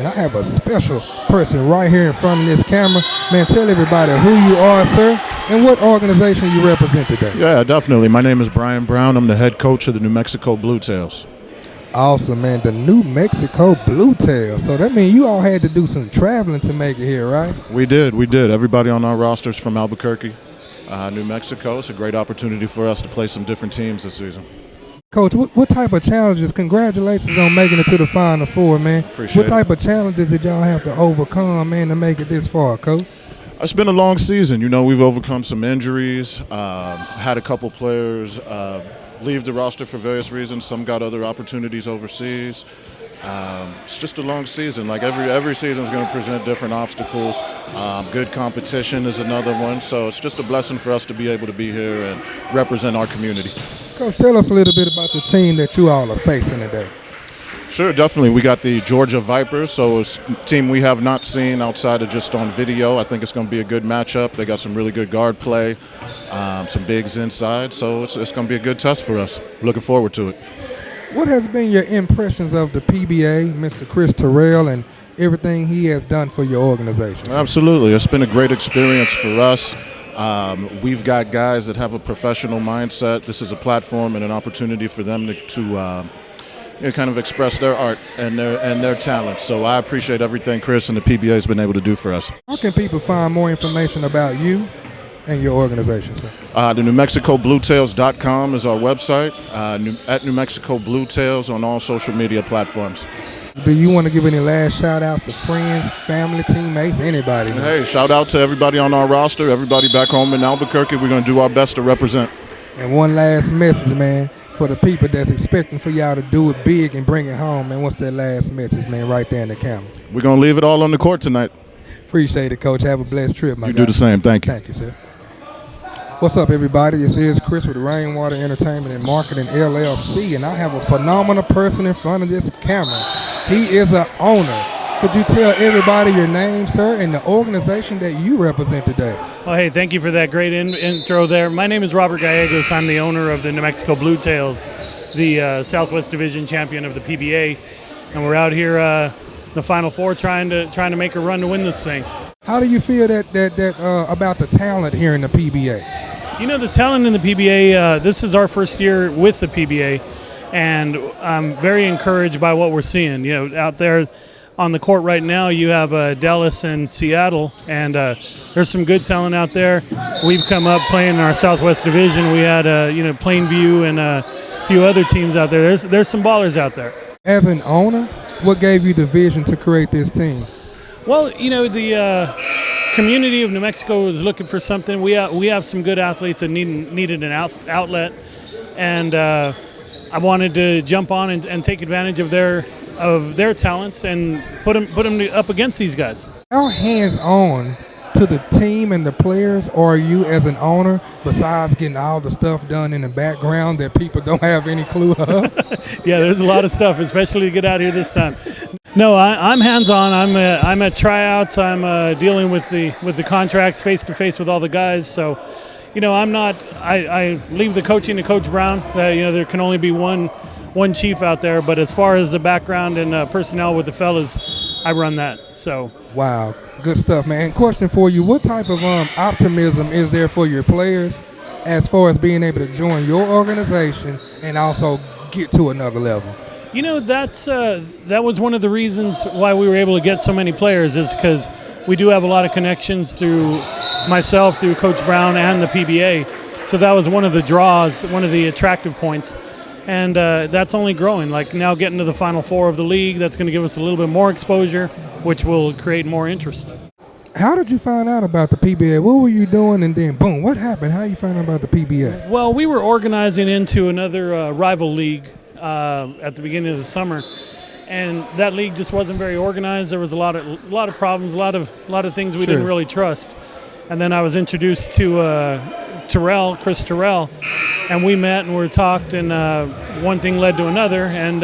and I have a special person right here in front of this camera. Man, tell everybody who you are, sir, and what organization you represent today. Yeah, definitely. My name is Brian Brown. I'm the head coach of the New Mexico Blue Tails. Awesome, man. The New Mexico Blue Tails. So that means you all had to do some traveling to make it here, right? We did. Everybody on our roster is from Albuquerque, New Mexico. It's a great opportunity for us to play some different teams this season. Coach, what type of challenges? Congratulations on making it to the Final Four, man. Appreciate What type of challenges did y'all have to overcome, man, to make it this far, Coach? It's been a long season. You know, we've overcome some injuries, had a couple players leave the roster for various reasons. Some got other opportunities overseas. It's just a long season. Like every season is going to present different obstacles. Good competition is another one. So it's just a blessing for us to be able to be here and represent our community. Coach, tell us a little bit about the team that you all are facing today. Sure, definitely. We got the Georgia Vipers, so it's a team we have not seen outside of just on video. I think it's going to be a good matchup. They got some really good guard play, some bigs inside, so it's going to be a good test for us. Looking forward to it. What has been your impressions of the PBA, Mr. Chris Terrell, and everything he has done for your organization? Absolutely. It's been a great experience for us. We've got guys that have a professional mindset. This is a platform and an opportunity for them to kind of express their art and their talents. So I appreciate everything Chris and the PBA has been able to do for us. How can people find more information about you and your organization, sir? The NewMexicoBlueTails.com is our website. At New Mexico Blue Tails on all social media platforms. Do you want to give any last shout-outs to friends, family, teammates, anybody? Man? Hey, shout out to everybody on our roster, everybody back home in Albuquerque. We're going to do our best to represent. And one last message, man, for the people that's expecting for y'all to do it big and bring it home, man. What's that last message, man, right there in the camera? We're going to leave it all on the court tonight. Appreciate it, Coach. Have a blessed trip, my guy. You do the same. Thank you. Thank you, sir. What's up, everybody? This is Chris with Rainwater Entertainment and Marketing LLC, and I have a phenomenal person in front of this camera. He is an owner. Could you tell everybody your name, sir, and the organization that you represent today? Well, hey, thank you for that great intro there. My name is Robert Gallegos. I'm the owner of the New Mexico Blue Tails, the Southwest Division champion of the PBA, and we're out here the Final Four trying to make a run to win this thing. How do you feel that about the talent here in the PBA? You know, the talent in the PBA, this is our first year with the PBA, and I'm very encouraged by what we're seeing. You know, out there on the court right now, you have Dallas and Seattle, and there's some good talent out there. We've come up playing in our Southwest Division. We had Plainview and a few other teams out there. There's some ballers out there. As an owner, what gave you the vision to create this team? Well, you know, the community of New Mexico was looking for something. We have some good athletes that needed an outlet, and I wanted to jump on and take advantage of their talents and put them up against these guys. How hands-on to the team and the players are you as an owner, besides getting all the stuff done in the background that people don't have any clue of? Yeah, there's a lot of stuff, especially to get out here this time. No, I'm hands-on. I'm at tryouts. I'm dealing with the contracts face-to-face with all the guys. So, you know, I leave the coaching to Coach Brown. There can only be one chief out there. But as far as the background and personnel with the fellas, I run that. So. Wow, good stuff, man. And question for you: what type of optimism is there for your players as far as being able to join your organization and also get to another level? You know, that was one of the reasons why we were able to get so many players, is because we do have a lot of connections through myself, through Coach Brown and the PBA. So that was one of the draws, one of the attractive points. And that's only growing. Like now getting to the Final Four of the league, that's going to give us a little bit more exposure, which will create more interest. How did you find out about the PBA? What were you doing, and then boom, what happened? How you found out about the PBA? Well, we were organizing into another rival league at the beginning of the summer, and that league just wasn't very organized. There was a lot of problems, a lot of things we didn't really trust. And then I was introduced to Chris Terrell, and we met and we talked, and one thing led to another, and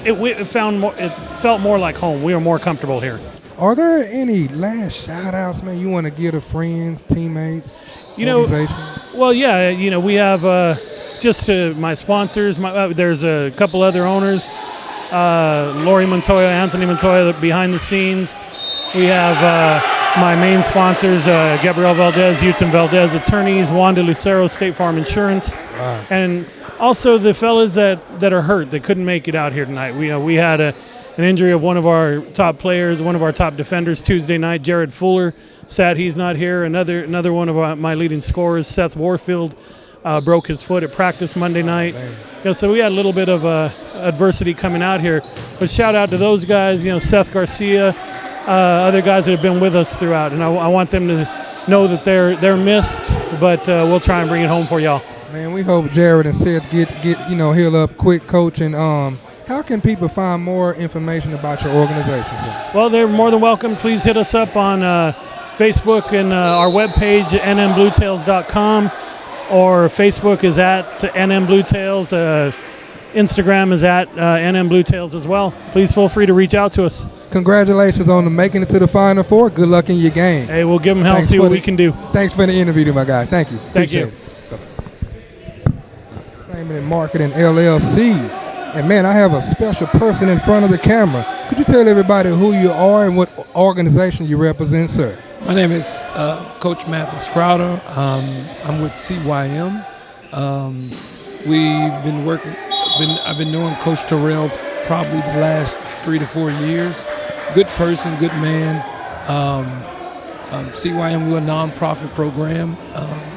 it felt more like home. We were more comfortable here. Are there any last shout-outs, man, you want to give to friends, teammates, organization? Well, yeah, we have just my sponsors. There's a couple other owners. Lori Montoya, Anthony Montoya behind the scenes. We have my main sponsors, Gabriel Valdez, Uton Valdez Attorneys, Wanda Lucero, State Farm Insurance, Wow. and also the fellas that are hurt that couldn't make it out here tonight. We had an injury of one of our top players, one of our top defenders Tuesday night, Jared Fuller. Sad he's not here. Another one of my leading scorers, Seth Warfield, broke his foot at practice Monday night. So we had a little bit of adversity coming out here. But shout out to those guys, Seth Garcia, other guys that have been with us throughout. And I want them to know that they're missed, but we'll try and bring it home for y'all. Man, we hope Jared and Seth get healed up quick, Coach. And how can people find more information about your organization, sir? Well, they're more than welcome. Please hit us up on Facebook and our webpage, nmbluetails.com, or Facebook is at nmbluetails. Instagram is at nmbluetails as well. Please feel free to reach out to us. Congratulations on making it to the Final Four. Good luck in your game. Hey, we'll give them hell and see what we can do. Thanks for the interview, my guy. Thank you. Thank you. Entertainment and Marketing LLC. And man, I have a special person in front of the camera. Could you tell everybody who you are and what organization you represent, sir? My name is Coach Mathis Crowder. I'm with CYM. We've been working. I've been knowing Coach Terrell probably the last 3 to 4 years. Good person, good man. CYM, we're a nonprofit program.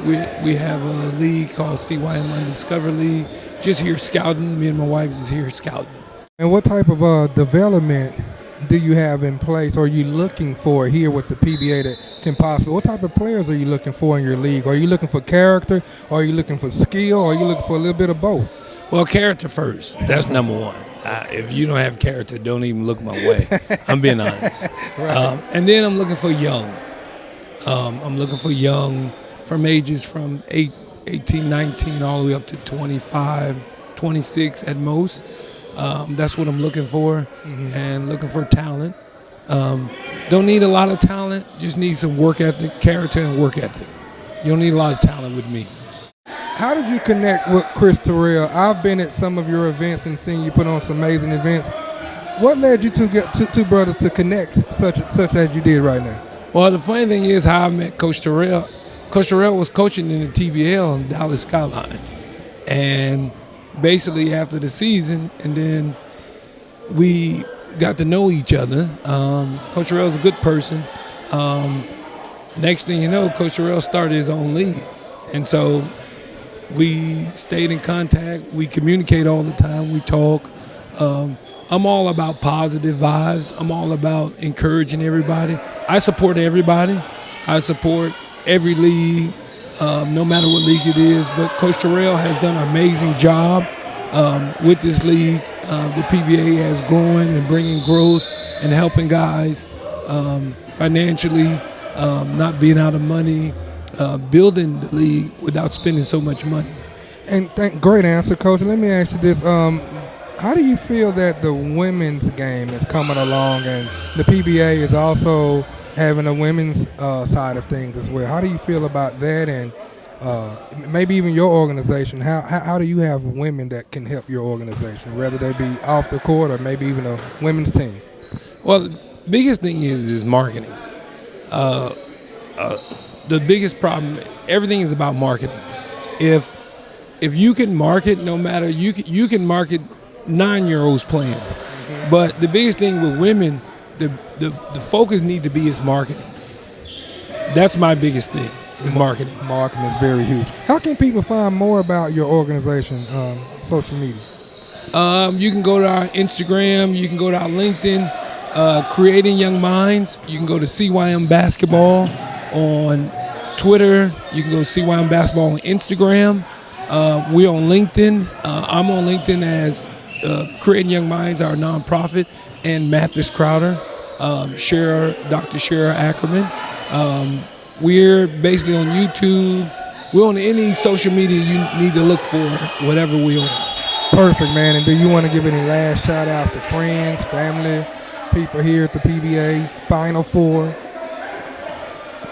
We have a league called CYM Undiscovered League. Just here scouting. Me and my wife is here scouting. And what type of development do you have in place, or are you looking for here with the PBA that can possibly, what type of players are you looking for in your league? Are you looking for character, or are you looking for skill, or are you looking for a little bit of both? Well, character first. That's number one. If you don't have character, don't even look my way. I'm being honest. Right. And then I'm looking for young. I'm looking for young from ages from 18, 19, all the way up to 25, 26 at most. That's what I'm looking for, and looking for talent. Don't need a lot of talent, just need some work ethic, character and work ethic. You don't need a lot of talent with me. How did you connect with Chris Terrell? I've been at some of your events and seen you put on some amazing events. What led you to get two brothers to connect such as you did right now? Well, the funny thing is how I met Coach Terrell. Coach Terrell was coaching in the TBL in Dallas Skyline. And basically after the season, and then we got to know each other. Coach Terrell's a good person. Next thing you know, Coach Terrell started his own league. And so we stayed in contact. We communicate all the time. We talk. I'm all about positive vibes. I'm all about encouraging everybody. I support everybody. I support every league, no matter what league it is. But Coach Terrell has done an amazing job with this league. The PBA has growing and bringing growth and helping guys financially, not being out of money, building the league without spending so much money. And great answer, Coach. Let me ask you this. How do you feel that the women's game is coming along, and the PBA is also having a women's side of things as well? How do you feel about that, and maybe even your organization? How do you have women that can help your organization, whether they be off the court or maybe even a women's team? Well, the biggest thing is marketing. The biggest problem, everything is about marketing. If you can market, no matter, you can market 9-year-olds playing. But the biggest thing with women, the focus need to be is marketing. That's my biggest thing, is marketing. Marketing is very huge. How can people find more about your organization, social media? You can go to our Instagram, you can go to our LinkedIn, Creating Young Minds. You can go to CYM Basketball on Twitter. You can go to CYM Basketball on Instagram. We're on LinkedIn. I'm on LinkedIn as Creating Young Minds, our nonprofit, and Mathis Crowder, Dr. Shara Ackerman. We're basically on YouTube. We're on any social media you need to look for, whatever we're on. Perfect, man. And do you want to give any last shout outs to friends, family, people here at the PBA Final Four?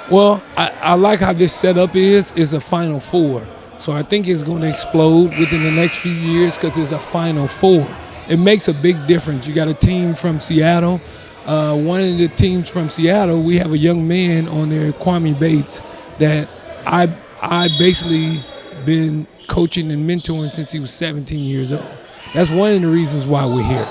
Well, I like how this setup is a Final Four. So I think it's going to explode within the next few years because it's a Final Four. it makes a big difference. You got a team from Seattle. One of the teams from Seattle, we have a young man on there, Kwame Bates, that I basically been coaching and mentoring since he was 17 years old. That's one of the reasons why we're here.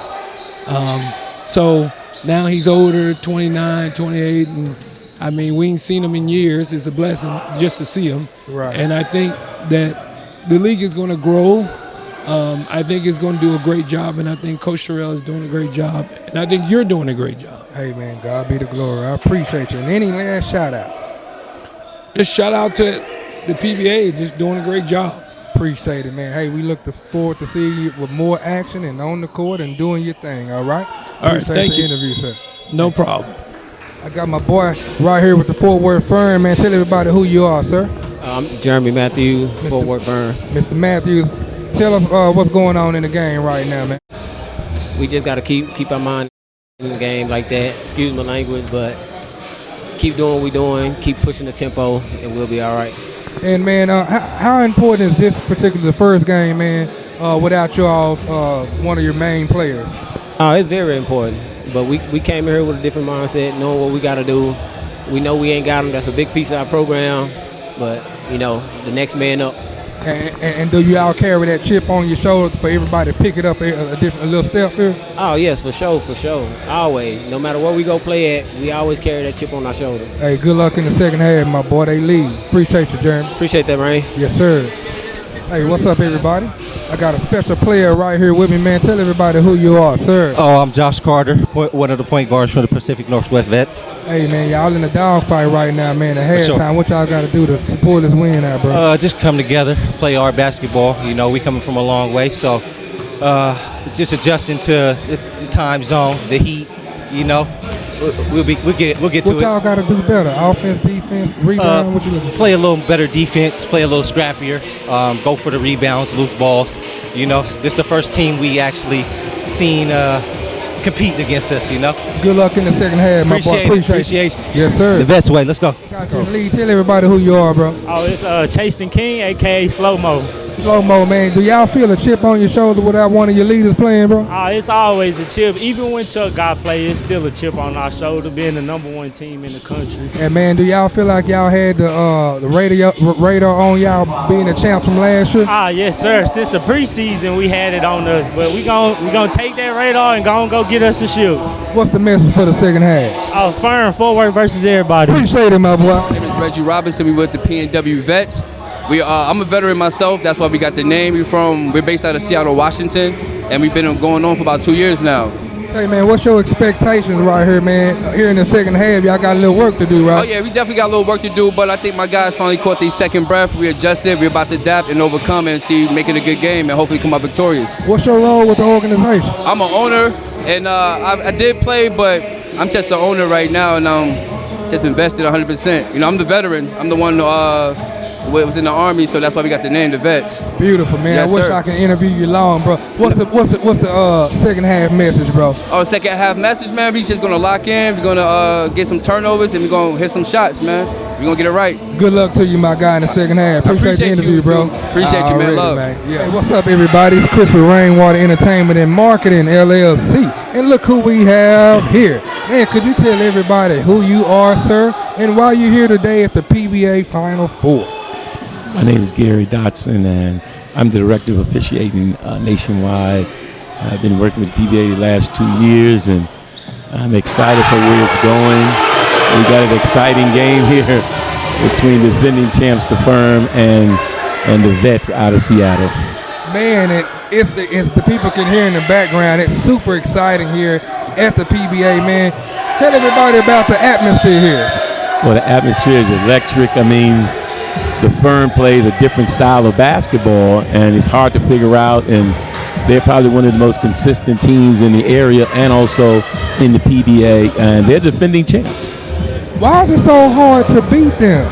So now he's older, 29, 28, and I mean, we ain't seen him in years. It's a blessing just to see him. Right. And I think that the league is going to grow. I think it's going to do a great job, and I think Coach Terrell is doing a great job, and I think you're doing a great job. Hey, man, God be the glory. I appreciate you. And any last shout-outs? Just shout out to the PBA, just doing a great job. Appreciate it, man. Hey, we look forward to seeing you with more action and on the court and doing your thing, all right? All right, thank you. Interview, sir. No problem. I got my boy right here with the Fort Worth Firm, man. Tell everybody who you are, sir. I'm Jeremy Matthews, Fort Worth Firm. Mr. Matthews, tell us what's going on in the game right now, man. We just got to keep our mind in the game like that. Excuse my language, but keep doing what we're doing, keep pushing the tempo, and we'll be all right. And, man, how important is this particular first game, man, without y'all's one of your main players? Oh, it's very important. But we came here with a different mindset, knowing what we got to do. We know we ain't got them. That's a big piece of our program. But, you know, the next man up. And do you all carry that chip on your shoulders for everybody to pick it up a little step here? Oh, yes, for sure. Always. No matter where we go play at, we always carry that chip on our shoulder. Hey, good luck in the second half, my boy. They lead. Appreciate you, Jeremy. Appreciate that, Rain. Yes, sir. Hey, what's up, everybody? I got a special player right here with me, man. Tell everybody who you are, sir. Oh, I'm Josh Carter, one of the point guards for the Pacific Northwest Vets. Hey, man, y'all in the dogfight right now, man. At halftime, sure. What y'all got to do to pull this win out, bro? Just come together, play our basketball. You know, we coming from a long way, so just adjusting to the time zone, the heat. You know, we'll get to it. What y'all got to do better? Offense, defense, rebound? What you looking for? Play a little better defense, play a little scrappier, go for the rebounds, loose balls. You know, this is the first team we actually seen competing against us, you know. Good luck in the second half, my boy. Appreciate it. Yes, sir. The Vets way, let's go. Lee, tell everybody who you are, bro. Oh, it's Chaston King, a.k.a. Slow Mo. Slow Mo, man. Do y'all feel a chip on your shoulder without one of your leaders playing, bro? Oh, it's always a chip. Even when Chuck got played, it's still a chip on our shoulder, being the #1 team in the country. And, man, do y'all feel like y'all had the radar on y'all being the champs from last year? Ah, yes, sir. Since the preseason, we had it on us. But we gonna take that radar and go get us a shoot. What's the message for the second half? Oh, Firm, Fort Worth versus everybody. Appreciate it, my boy. My name is Reggie Robinson. We with the PNW Vets. I'm a veteran myself. That's why we got the name. We're based out of Seattle, Washington, and we've been going on for about 2 years now. Say, man, what's your expectations right here, man? Here in the second half, y'all got a little work to do, right? Oh yeah, we definitely got a little work to do, but I think my guys finally caught their second breath. We adjusted. We're about to adapt and overcome and make it a good game and hopefully come out victorious. What's your role with the organization? I'm an owner, and I did play, but I'm just the owner right now, and I'm just invested 100%. You know, I'm the veteran. I'm the one who was in the Army, so that's why we got the name, the Vets. Beautiful, man. Yes, I wish sir. I could interview you long, bro. What's the second half message, bro? Oh, second half message, man. We just gonna lock in. We're gonna get some turnovers, and we're gonna hit some shots, man. We're gonna get it right. Good luck to you, my guy, in the second half. Appreciate the interview, you, bro. too. Appreciate you, man. Love. Yeah. Hey, what's up, everybody? It's Chris with Rainwater Entertainment and Marketing, LLC. And look who we have here. Man, could you tell everybody who you are, sir, and why you're here today at the PBA Final Four? My name is Gary Dotson, and I'm the Director of Officiating nationwide. I've been working with PBA the last 2 years, and I'm excited for where it's going. We got an exciting game here between the defending champs, the Firm, and the Vets out of Seattle. Man, it's the people can hear in the background. It's super exciting here at the PBA, man. Tell everybody about the atmosphere here. Well, the atmosphere is electric. I mean, the Firm plays a different style of basketball, and it's hard to figure out, and they're probably one of the most consistent teams in the area and also in the PBA, and they're defending champs. Why is it so hard to beat them?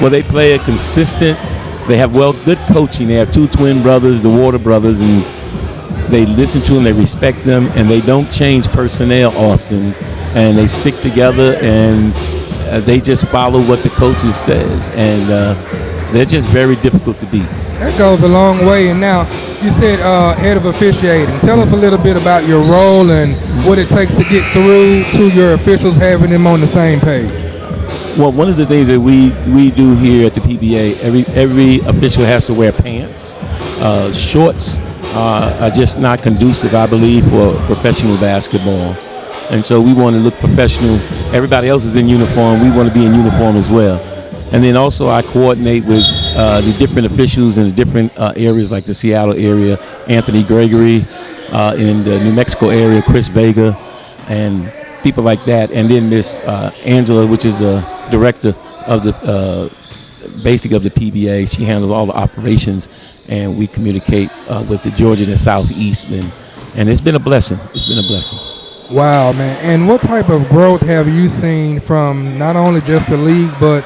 Well, they play a consistent, they have good coaching. They have two twin brothers, the Water brothers, and they listen to them, they respect them, and they don't change personnel often, and they stick together, and they just follow what the coaches says, and they're just very difficult to beat. That goes a long way. And now you said head of officiating. Tell us a little bit about your role and what it takes to get through to your officials, having them on the same page. Well, one of the things that we do here at the PBA, every official has to wear pants. Shorts are just not conducive, I believe, for professional basketball. And so we want to look professional. Everybody else is in uniform. We want to be in uniform as well. And then also I coordinate with the different officials in the different areas, like the Seattle area, Anthony Gregory, in the New Mexico area, Chris Vega, and people like that. And then Miss Angela, which is a director of the of the PBA. She handles all the operations, and we communicate with the Georgia and the Southeast. And it's been a blessing. It's been a blessing. Wow, man. And what type of growth have you seen from not only just the league, but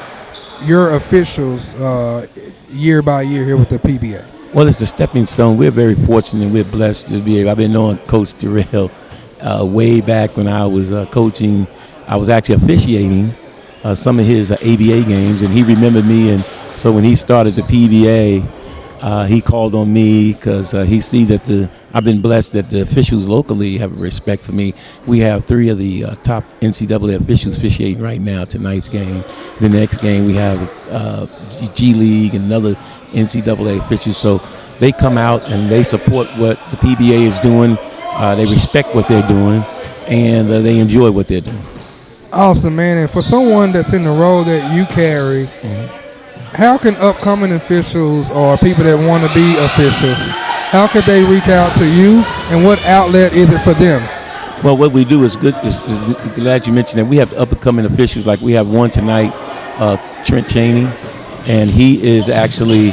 your officials year by year here with the PBA? Well, it's a stepping stone. We're very fortunate. We're blessed to be able. I've been knowing Coach Terrell way back when I was coaching. I was actually officiating some of his ABA games, and he remembered me. And so when he started the PBA, he called on me because he see that I've been blessed that the officials locally have respect for me. We have 3 of the top NCAA officials officiating right now tonight's game. The next game we have G League and another NCAA officials. So they come out and they support what the PBA is doing. They respect what they're doing, and they enjoy what they're doing. Awesome, man. And for someone that's in the role that you carry, how can upcoming officials or people that want to be officials, how could they reach out to you, and what outlet is it for them? Well, what we do is good. Is glad you mentioned that. We have upcoming officials, like we have one tonight, Trent Chaney, and he is actually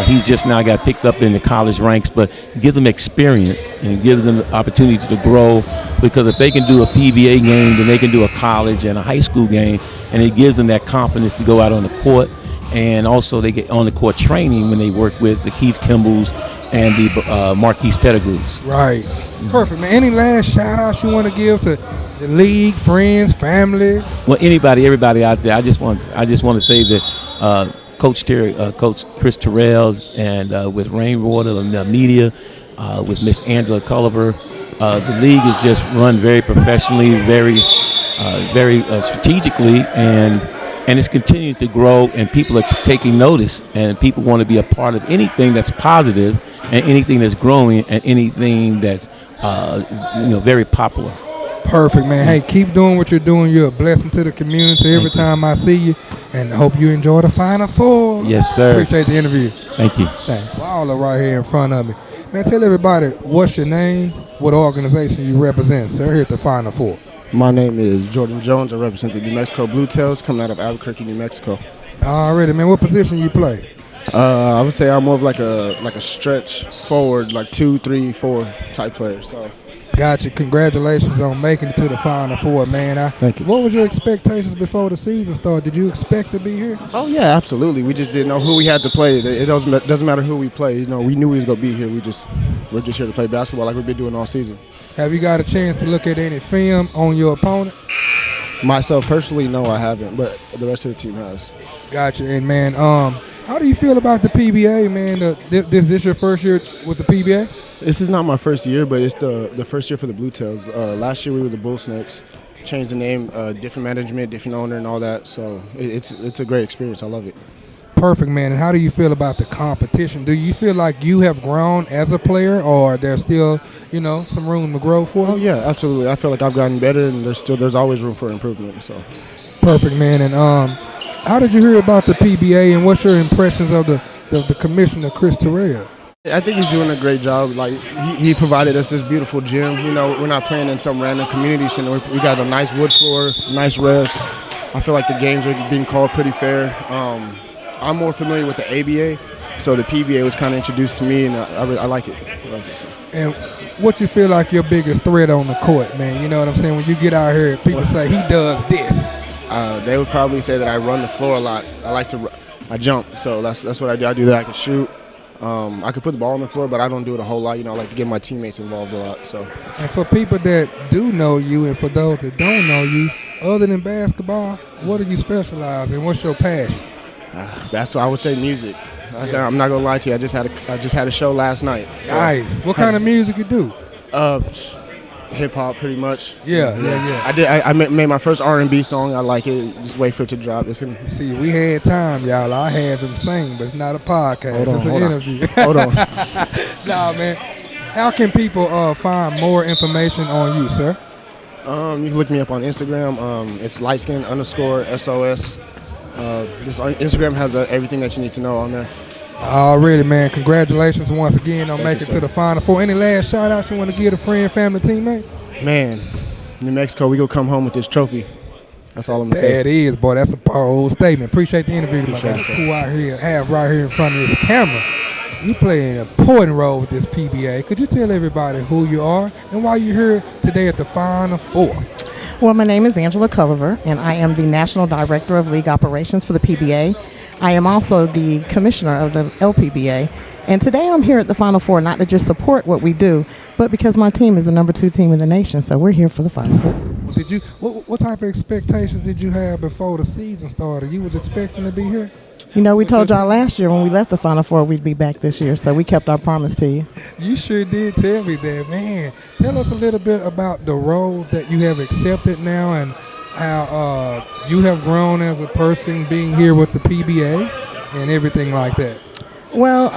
he's just now got picked up in the college ranks, but give them experience and give them the opportunity to grow, because if they can do a PBA game, then they can do a college and a high school game, and it gives them that confidence to go out on the court. And also they get on the court training when they work with the Keith Kimballs and the Marquise Pettigrews. Right. Perfect, man. Any last shout-outs you want to give to the league, friends, family? Well, everybody out there, I just want to say that Coach Chris Terrell and with Rainwater and the media, with Miss Angela Culliver, the league is just run very professionally, very strategically, and it's continuing to grow, and people are taking notice, and people want to be a part of anything that's positive and anything that's growing and anything that's very popular. Perfect, man. Hey, keep doing what you're doing. You're a blessing to the community every time I see you, and I hope you enjoy the Final Four. Yes, sir. Appreciate the interview. Thank you. Thanks. Waller right here in front of me. Man, tell everybody what's your name, what organization you represent, sir, here at the Final Four. My name is Jordan Jones. I represent the New Mexico Blue Tails, coming out of Albuquerque, New Mexico. Alrighty, man. What position you play? I would say I'm more of like a stretch forward, like 2, 3, 4 type player. So. Gotcha. Congratulations on making it to the Final Four, man. Thank you. What was your expectations before the season started? Did you expect to be here? Oh yeah, absolutely. We just didn't know who we had to play. It doesn't matter who we play. We knew we was gonna be here. We're just here to play basketball like we've been doing all season. Have you got a chance to look at any film on your opponent? Myself personally, no, I haven't, but the rest of the team has. Gotcha. And man, how do you feel about the PBA, man? This your first year with the PBA? This is not my first year, but it's the first year for the Blue Tails. Last year we were the Bull Snakes. Changed the name, different management, different owner, and all that. So it's a great experience. I love it. Perfect, man. And how do you feel about the competition? Do you feel like you have grown as a player, or there's still, some room to grow for you? Oh yeah, absolutely. I feel like I've gotten better, and there's always room for improvement. So. Perfect, man. And how did you hear about the PBA, and what's your impressions of the commissioner, Chris Terrell? I think he's doing a great job. Like he provided us this beautiful gym. We're not playing in some random community center. We got a nice wood floor, nice refs. I feel like the games are being called pretty fair. I'm more familiar with the ABA, so the PBA was kind of introduced to me, and I like it. And what you feel like your biggest threat on the court, man? You know what I'm saying? When you get out here, people say he does this. They would probably say that I run the floor a lot. I jump, so that's what I do. I do that. I can shoot. I could put the ball on the floor, but I don't do it a whole lot. I like to get my teammates involved a lot. So. And for people that do know you, and for those that don't know you, other than basketball, what do you specialize in? What's your passion? That's what I would say. Music. I'm not gonna lie to you. I just had a show last night. So Nice. What kind of music you do? Hip hop, pretty much. Yeah. I made my first R&B song. I like it. Just wait for it to drop. See, we had time, y'all. I have him sing, but it's not a podcast. It's an interview. Hold on. Nah, man. How can people find more information on you, sir? You can look me up on Instagram. It's lightskin_SOS. This Instagram has everything that you need to know on there. Already, man. Congratulations once again on Thank making you, to sir. the Final Four. Any last shout-outs you want to give to friend, family, teammate? Man, New Mexico, we gonna come home with this trophy. That's all I'm gonna say. That is, boy. That's a bold statement. Appreciate the interview, my Appreciate guy. it, sir. Who out here have right here in front of this camera. You play an important role with this PBA. Could you tell everybody who you are and why you're here today at the Final Four? Well, my name is Angela Culliver, and I am the National Director of League Operations for the PBA. I am also the Commissioner of the LPBA. And today I'm here at the Final Four not to just support what we do, but because my team is the number 2 team in the nation, so we're here for the Final Four. What type of expectations did you have before the season started? You was expecting to be here? You know, we told y'all last year when we left the Final Four we'd be back this year, so we kept our promise to you. You sure did tell me that, man. Tell us a little bit about the roles that you have accepted now and how you have grown as a person being here with the PBA and everything like that. Well,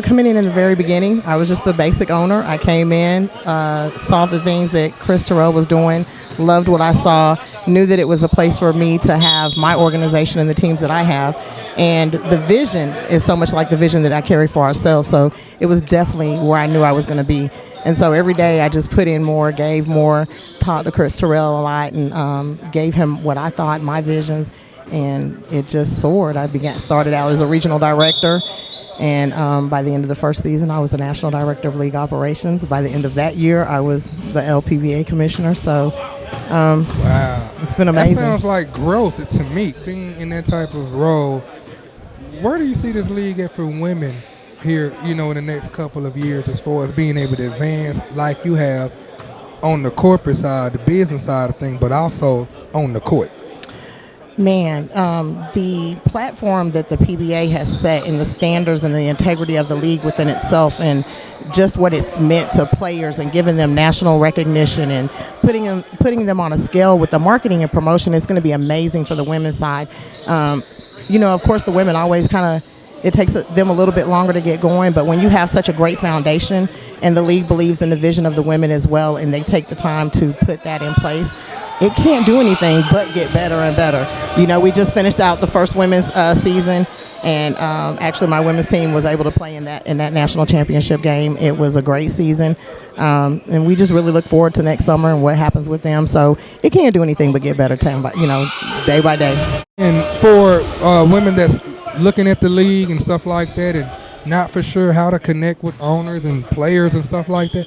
coming in the very beginning, I was just a basic owner. I came in, saw the things that Chris Terrell was doing, loved what I saw, knew that it was a place for me to have my organization and the teams that I have. And the vision is so much like the vision that I carry for ourselves. So it was definitely where I knew I was going to be. And so every day I just put in more, gave more, talked to Chris Terrell a lot, and gave him what I thought, my visions. And it just soared. Started out as a regional director. And by the end of the first season, I was the National Director of League Operations. By the end of that year, I was the LPBA Commissioner. So, wow, it's been amazing. That sounds like growth to me, being in that type of role. Where do you see this league at for women here, in the next couple of years as far as being able to advance like you have on the corporate side, the business side of things, but also on the court? Man, the platform that the PBA has set in the standards and the integrity of the league within itself, and just what it's meant to players and giving them national recognition and putting them on a scale with the marketing and promotion is going to be amazing for the women's side. Of course, the women always it takes them a little bit longer to get going, but when you have such a great foundation and the league believes in the vision of the women as well, and they take the time to put that in place, it can't do anything but get better and better. We just finished out the first women's season, and actually my women's team was able to play in that national championship game. It was a great season, and we just really look forward to next summer and what happens with them. So it can't do anything but get better day by day. And for women that's looking at the league and stuff like that and not for sure how to connect with owners and players and stuff like that,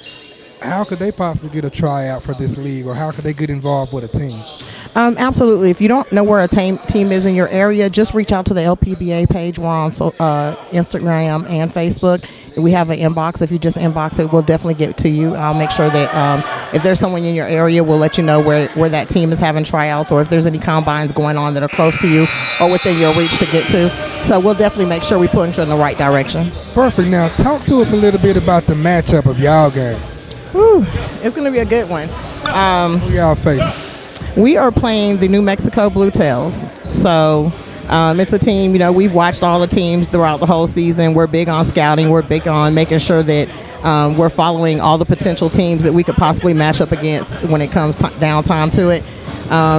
how could they possibly get a tryout for this league, or how could they get involved with a team? Absolutely. If you don't know where a team is in your area, just reach out to the LPBA page. We're on Instagram and Facebook. We have an inbox. If you just inbox it, we'll definitely get to you. I'll make sure that if there's someone in your area, we'll let you know where that team is having tryouts, or if there's any combines going on that are close to you or within your reach to get to. So we'll definitely make sure we point you in the right direction. Perfect. Now, talk to us a little bit about the matchup of y'all game. Whew, it's going to be a good one. Who y'all face? We are playing the New Mexico Blue Tails. So it's a team, we've watched all the teams throughout the whole season. We're big on scouting. We're big on making sure that we're following all the potential teams that we could possibly match up against when it comes down time to it,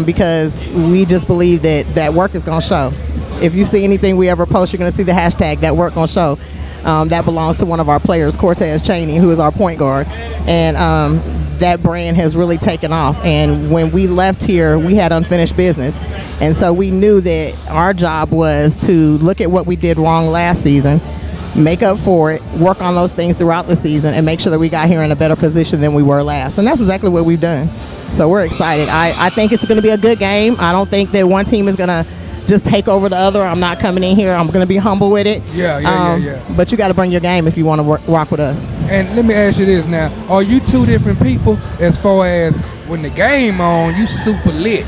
because we just believe that work is going to show. If you see anything we ever post, you're going to see the hashtag that work going to show. That belongs to one of our players, Cortez Chaney, who is our point guard. And that brand has really taken off. And when we left here, we had unfinished business. And so we knew that our job was to look at what we did wrong last season, make up for it, work on those things throughout the season, and make sure that we got here in a better position than we were last. And that's exactly what we've done. So we're excited. I think it's going to be a good game. I don't think that one team is going to just take over the other. I'm not coming in here. I'm going to be humble with it. Yeah. But you got to bring your game if you want to rock with us. And let me ask you this now. Are you two different people as far as when the game on, you super lit?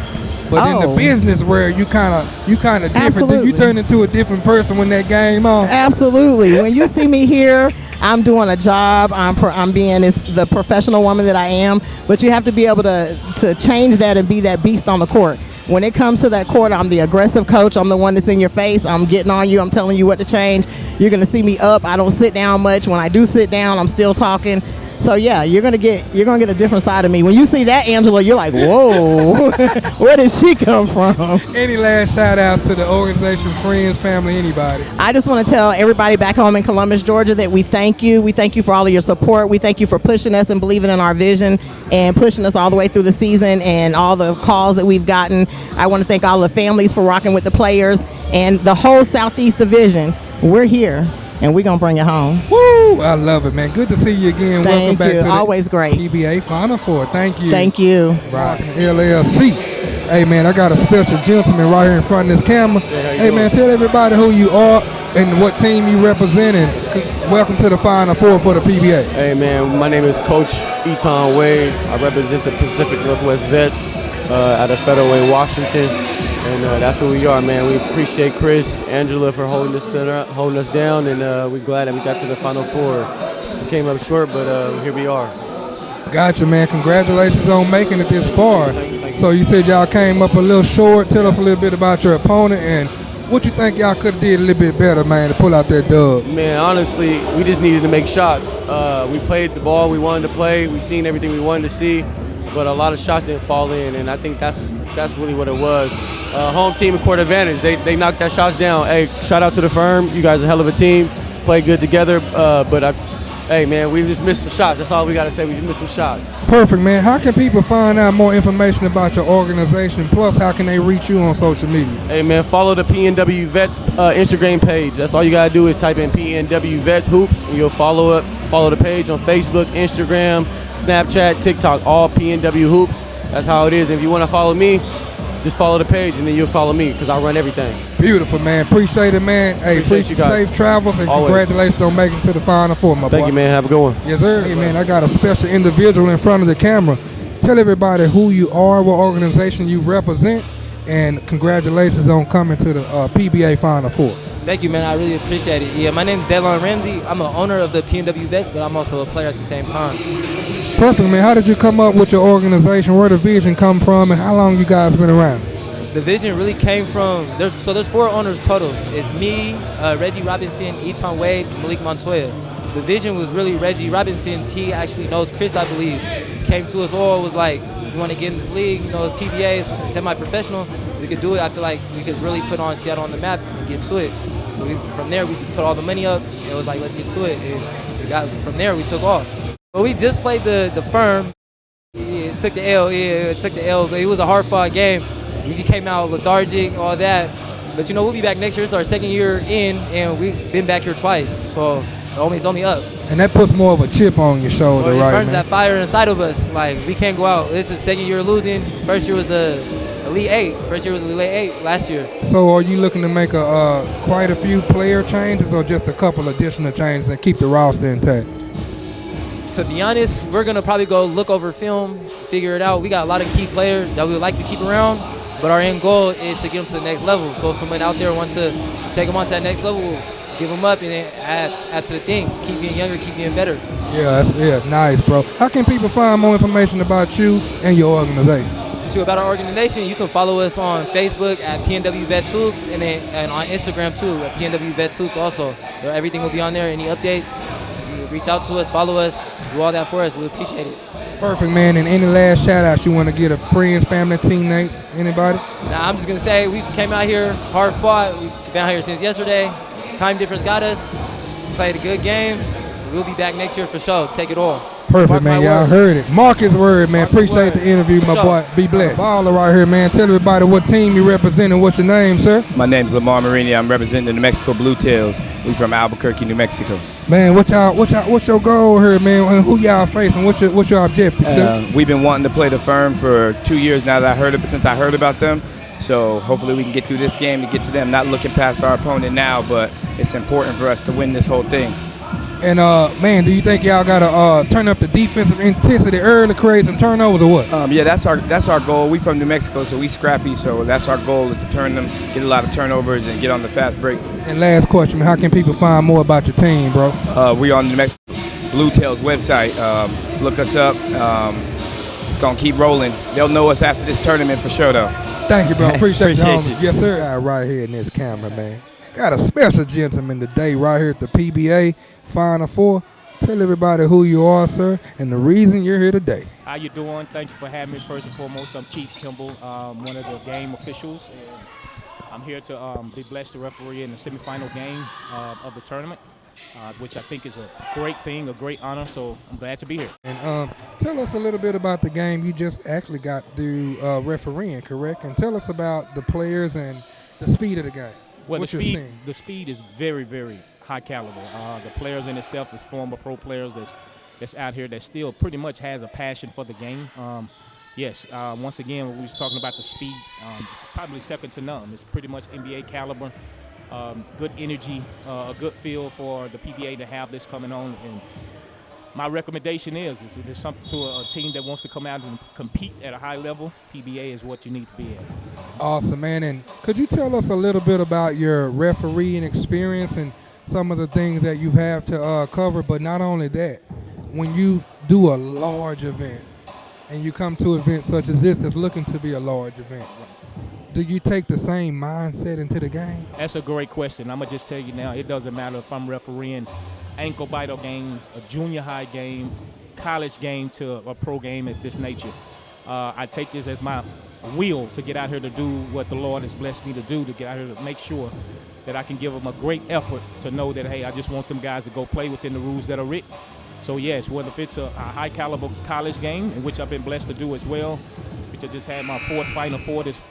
But in the business world, you kind of different. Absolutely. You turn into a different person when that game on. Absolutely. When you see me here, I'm doing a job. I'm being the professional woman that I am. But you have to be able to change that and be that beast on the court. When it comes to that court, I'm the aggressive coach. I'm the one that's in your face. I'm getting on you. I'm telling you what to change. You're going to see me up. I don't sit down much. When I do sit down, I'm still talking. So yeah, you're gonna get a different side of me. When you see that, Angela, you're like, whoa, where did she come from? Any last shout outs to the organization, friends, family, anybody? I just want to tell everybody back home in Columbus, Georgia, that we thank you. We thank you for all of your support. We thank you for pushing us and believing in our vision and pushing us all the way through the season and all the calls that we've gotten. I want to thank all the families for rocking with the players and the whole Southeast Division. We're here. And we're going to bring it home. Woo! I love it, man. Good to see you again. Welcome back to the Always great. PBA Final Four. Thank you. Thank you. Right. LLC. Hey, man, I got a special gentleman right here in front of this camera. Hey, man, tell everybody who you are and what team you represent. And welcome to the Final Four for the PBA. Hey, man, my name is Coach Eton Wade. I represent the Pacific Northwest Vets out of Federal Way, Washington. And that's who we are, man. We appreciate Chris, Angela for holding us down, and we're glad that we got to the Final Four. We came up short, but here we are. Gotcha, man. Congratulations on making it this far. So you said y'all came up a little short. Tell us a little bit about your opponent and what you think y'all could have did a little bit better, man, to pull out that dub. Man, honestly, we just needed to make shots. We played the ball we wanted to play. We seen everything we wanted to see, but a lot of shots didn't fall in, and I think that's really what it was. Home team and court advantage. They knocked that shots down. Hey, shout out to the firm. You guys are a hell of a team. Play good together. Hey, man, we just missed some shots. That's all we got to say. We just missed some shots. Perfect, man. How can people find out more information about your organization? Plus, how can they reach you on social media? Hey, man, follow the PNW Vets Instagram page. That's all you got to do is type in PNW Vets Hoops, and you'll follow the page on Facebook, Instagram, Snapchat, TikTok, all PNW Hoops. That's how it is. And if you want to follow me, just follow the page, and then you'll follow me because I run everything. Beautiful, man. Appreciate it, man. Hey, appreciate you guys. Safe travels, and Always. Congratulations on making it to the Final Four, my boy. Thank you, man. Have a good one. Yes, sir. Hey, man, I got a special individual in front of the camera. Tell everybody who you are, what organization you represent, and congratulations on coming to the PBA Final Four. Thank you, man. I really appreciate it. Yeah, my name is Delon Ramsey. I'm an owner of the PNW Vets, but I'm also a player at the same time. Perfect, man. How did you come up with your organization? Where the vision come from, and how long you guys been around? The vision really came from, there's 4 owners total. It's me, Reggie Robinson, Eton Wade, Malik Montoya. The vision was really Reggie Robinson. He actually knows Chris, I believe. Came to us all, was like, you want to get in this league, PBA is semi-professional. We could do it. I feel like we could really put on Seattle on the map and get to it. So from there, we just put all the money up, and it was like, let's get to it. And from there, we took off. But we just played the firm. Yeah, took the L, but it was a hard-fought game. We just came out lethargic, all that. But, we'll be back next year. It's our second year in, and we've been back here twice. So it's only up. And that puts more of a chip on your shoulder, it right, burns man? that fire inside of us. Like, we can't go out. This is second year losing. First year was the Elite 8. First year was the Elite 8 last year. So are you looking to make quite a few player changes or just a couple additional changes and keep the roster intact? To be honest, we're going to probably go look over film, figure it out. We got a lot of key players that we would like to keep around, but our end goal is to get them to the next level. So if someone out there wants to take them on to that next level, give them up and then add to the things. Keep getting younger, keep getting better. Yeah, nice, bro. How can people find more information about you and your organization? About our organization, you can follow us on Facebook at PNW Vets Hoops and on Instagram too at PNW Vets Hoops also. Everything will be on there. Any updates, you reach out to us, follow us, do all that for us. We appreciate it. Perfect, man. And any last shout outs you want to give to friends, family, teammates, anybody? I'm just going to say we came out here, hard fought. We've been out here since yesterday. Time difference got us. Played a good game. We'll be back next year for sure. Take it all. Perfect, man. Y'all heard it. Mark his word, man. Appreciate the interview, my boy. Be blessed. Baller right here, man. Tell everybody what team you represent and what's your name, sir. My name is Lamar Marini. I'm representing the New Mexico Blue Tails. We from Albuquerque, New Mexico. Man, what's your goal here, man? And who y'all facing? What's your objective, sir? We've been wanting to play the firm for 2 years now since I heard about them. So hopefully we can get through this game to get to them. Not looking past our opponent now, but it's important for us to win this whole thing. And man, do you think y'all gotta turn up the defensive intensity early, create some turnovers, or what? Yeah, that's our goal. We from New Mexico, so we scrappy. So that's our goal, is to turn them, get a lot of turnovers, and get on the fast break. And last question, how can people find more about your team, bro? We on the New Mexico Blue Tails website. Look us up. It's gonna keep rolling. They'll know us after this tournament for sure, though. Thank you, bro. Appreciate you. you. Yes, sir. Right here in this camera, man. Got a special gentleman today right here at the PBA Final Four. Tell everybody who you are, sir, and the reason you're here today. How you doing? Thank you for having me. First and foremost, I'm Keith Kimball, one of the game officials, and I'm here to be blessed to referee in the semifinal game of the tournament, which I think is a great thing, a great honor, so I'm glad to be here. And tell us a little bit about the game you just actually got through refereeing, correct? And tell us about the players and the speed of the game. Well, what the speed is very, very high caliber. The players in itself is former pro players that's out here that still pretty much has a passion for the game. Yes, once again, when we was talking about the speed, it's probably second to none. It's pretty much NBA caliber, good energy, a good feel for the PBA to have this coming on. And my recommendation is if there's something to a team that wants to come out and compete at a high level, PBA is what you need to be at. Awesome, man. And could you tell us a little bit about your refereeing experience and some of the things that you have to cover? But not only that, when you do a large event and you come to events such as this that's looking to be a large event, do you take the same mindset into the game? That's a great question. I'm going to just tell you now, it doesn't matter if I'm refereeing ankle biter games, a junior high game, college game to a pro game of this nature. I take this as my will to get out here to do what the Lord has blessed me to do, to get out here to make sure that I can give them a great effort to know that, hey, I just want them guys to go play within the rules that are written. So, yes, whether if it's a high caliber college game, in which I've been blessed to do as well, which I just had my fourth Final Four this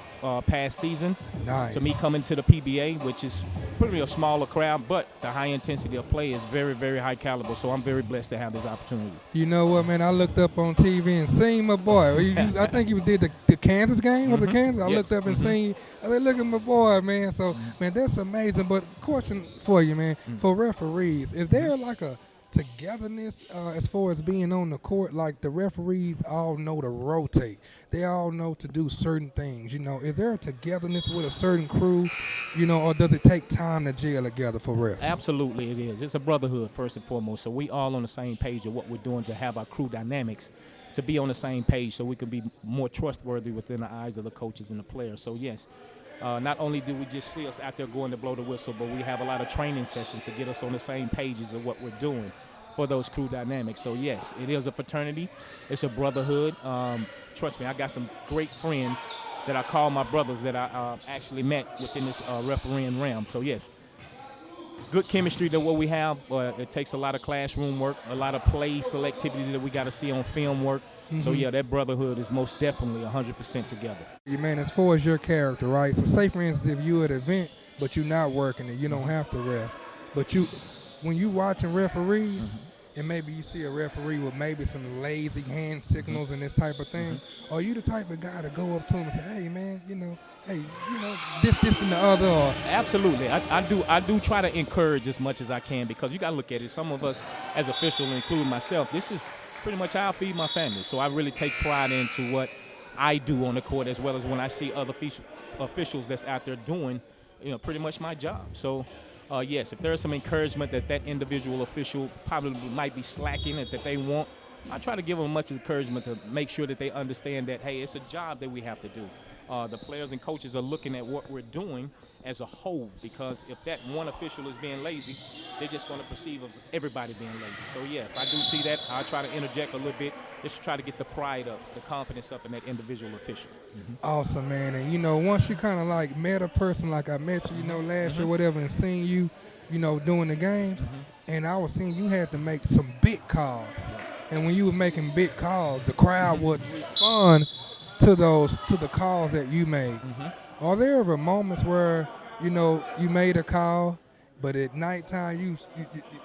past season. Nice. To me coming to the PBA, which is pretty a smaller crowd, but the high intensity of play is very, very high caliber. So I'm very blessed to have this opportunity. You know what, man? I looked up on TV and seen my boy. I think you did the Kansas game. Was it Kansas? I looked up and seen. I said, look at my boy, man. So, man, that's amazing. But question for you, man, for referees, is there like a togetherness as far as being on the court? Like the referees all know to rotate, they all know to do certain things, you know. Is there a togetherness with a certain crew, you know, or does it take time to gel together for refs? Absolutely it is. It's a brotherhood first and foremost, so we all on the same page of what we're doing to have our crew dynamics to be on the same page so we can be more trustworthy within the eyes of the coaches and the players. So yes, not only do we just see us out there going to blow the whistle, but we have a lot of training sessions to get us on the same pages of what we're doing for those crew dynamics. So yes, it is a fraternity. It's a brotherhood. Trust me, I got some great friends that I call my brothers that I actually met within this refereeing realm. So yes, good chemistry to what we have. It takes a lot of classroom work, a lot of play selectivity that we got to see on film work. So yeah, that brotherhood is most definitely 100% together. Yeah, man, as far as your character, right? So say for instance, if you're at an event but you're not working and you don't have to ref, but when you watching referees, and maybe you see a referee with maybe some lazy hand signals and this type of thing, are you the type of guy to go up to him and say, hey, man, you know, this and the other? Or? Absolutely. I do try to encourage as much as I can, because you got to look at it. Some of us as officials, including myself, this is pretty much how I feed my family. So I really take pride into what I do on the court, as well as when I see other officials that's out there doing, you know, pretty much my job. So yes, if there's some encouragement that individual official probably might be slacking that they want, I try to give them much encouragement to make sure that they understand that, hey, it's a job that we have to do. The players and coaches are looking at what we're doing as a whole, because if that one official is being lazy, they're just going to perceive of everybody being lazy. So yeah, if I do see that, I'll try to interject a little bit just to try to get the pride up, the confidence up in that individual official. Awesome, man. And you know, once you kind of like met a person like I met you, you know, last year, whatever, and seen you, you know, doing the games, and I was seeing you had to make some big calls. And when you were making big calls, the crowd would respond to the calls that you made. Are there ever moments where, you know, you made a call, but at nighttime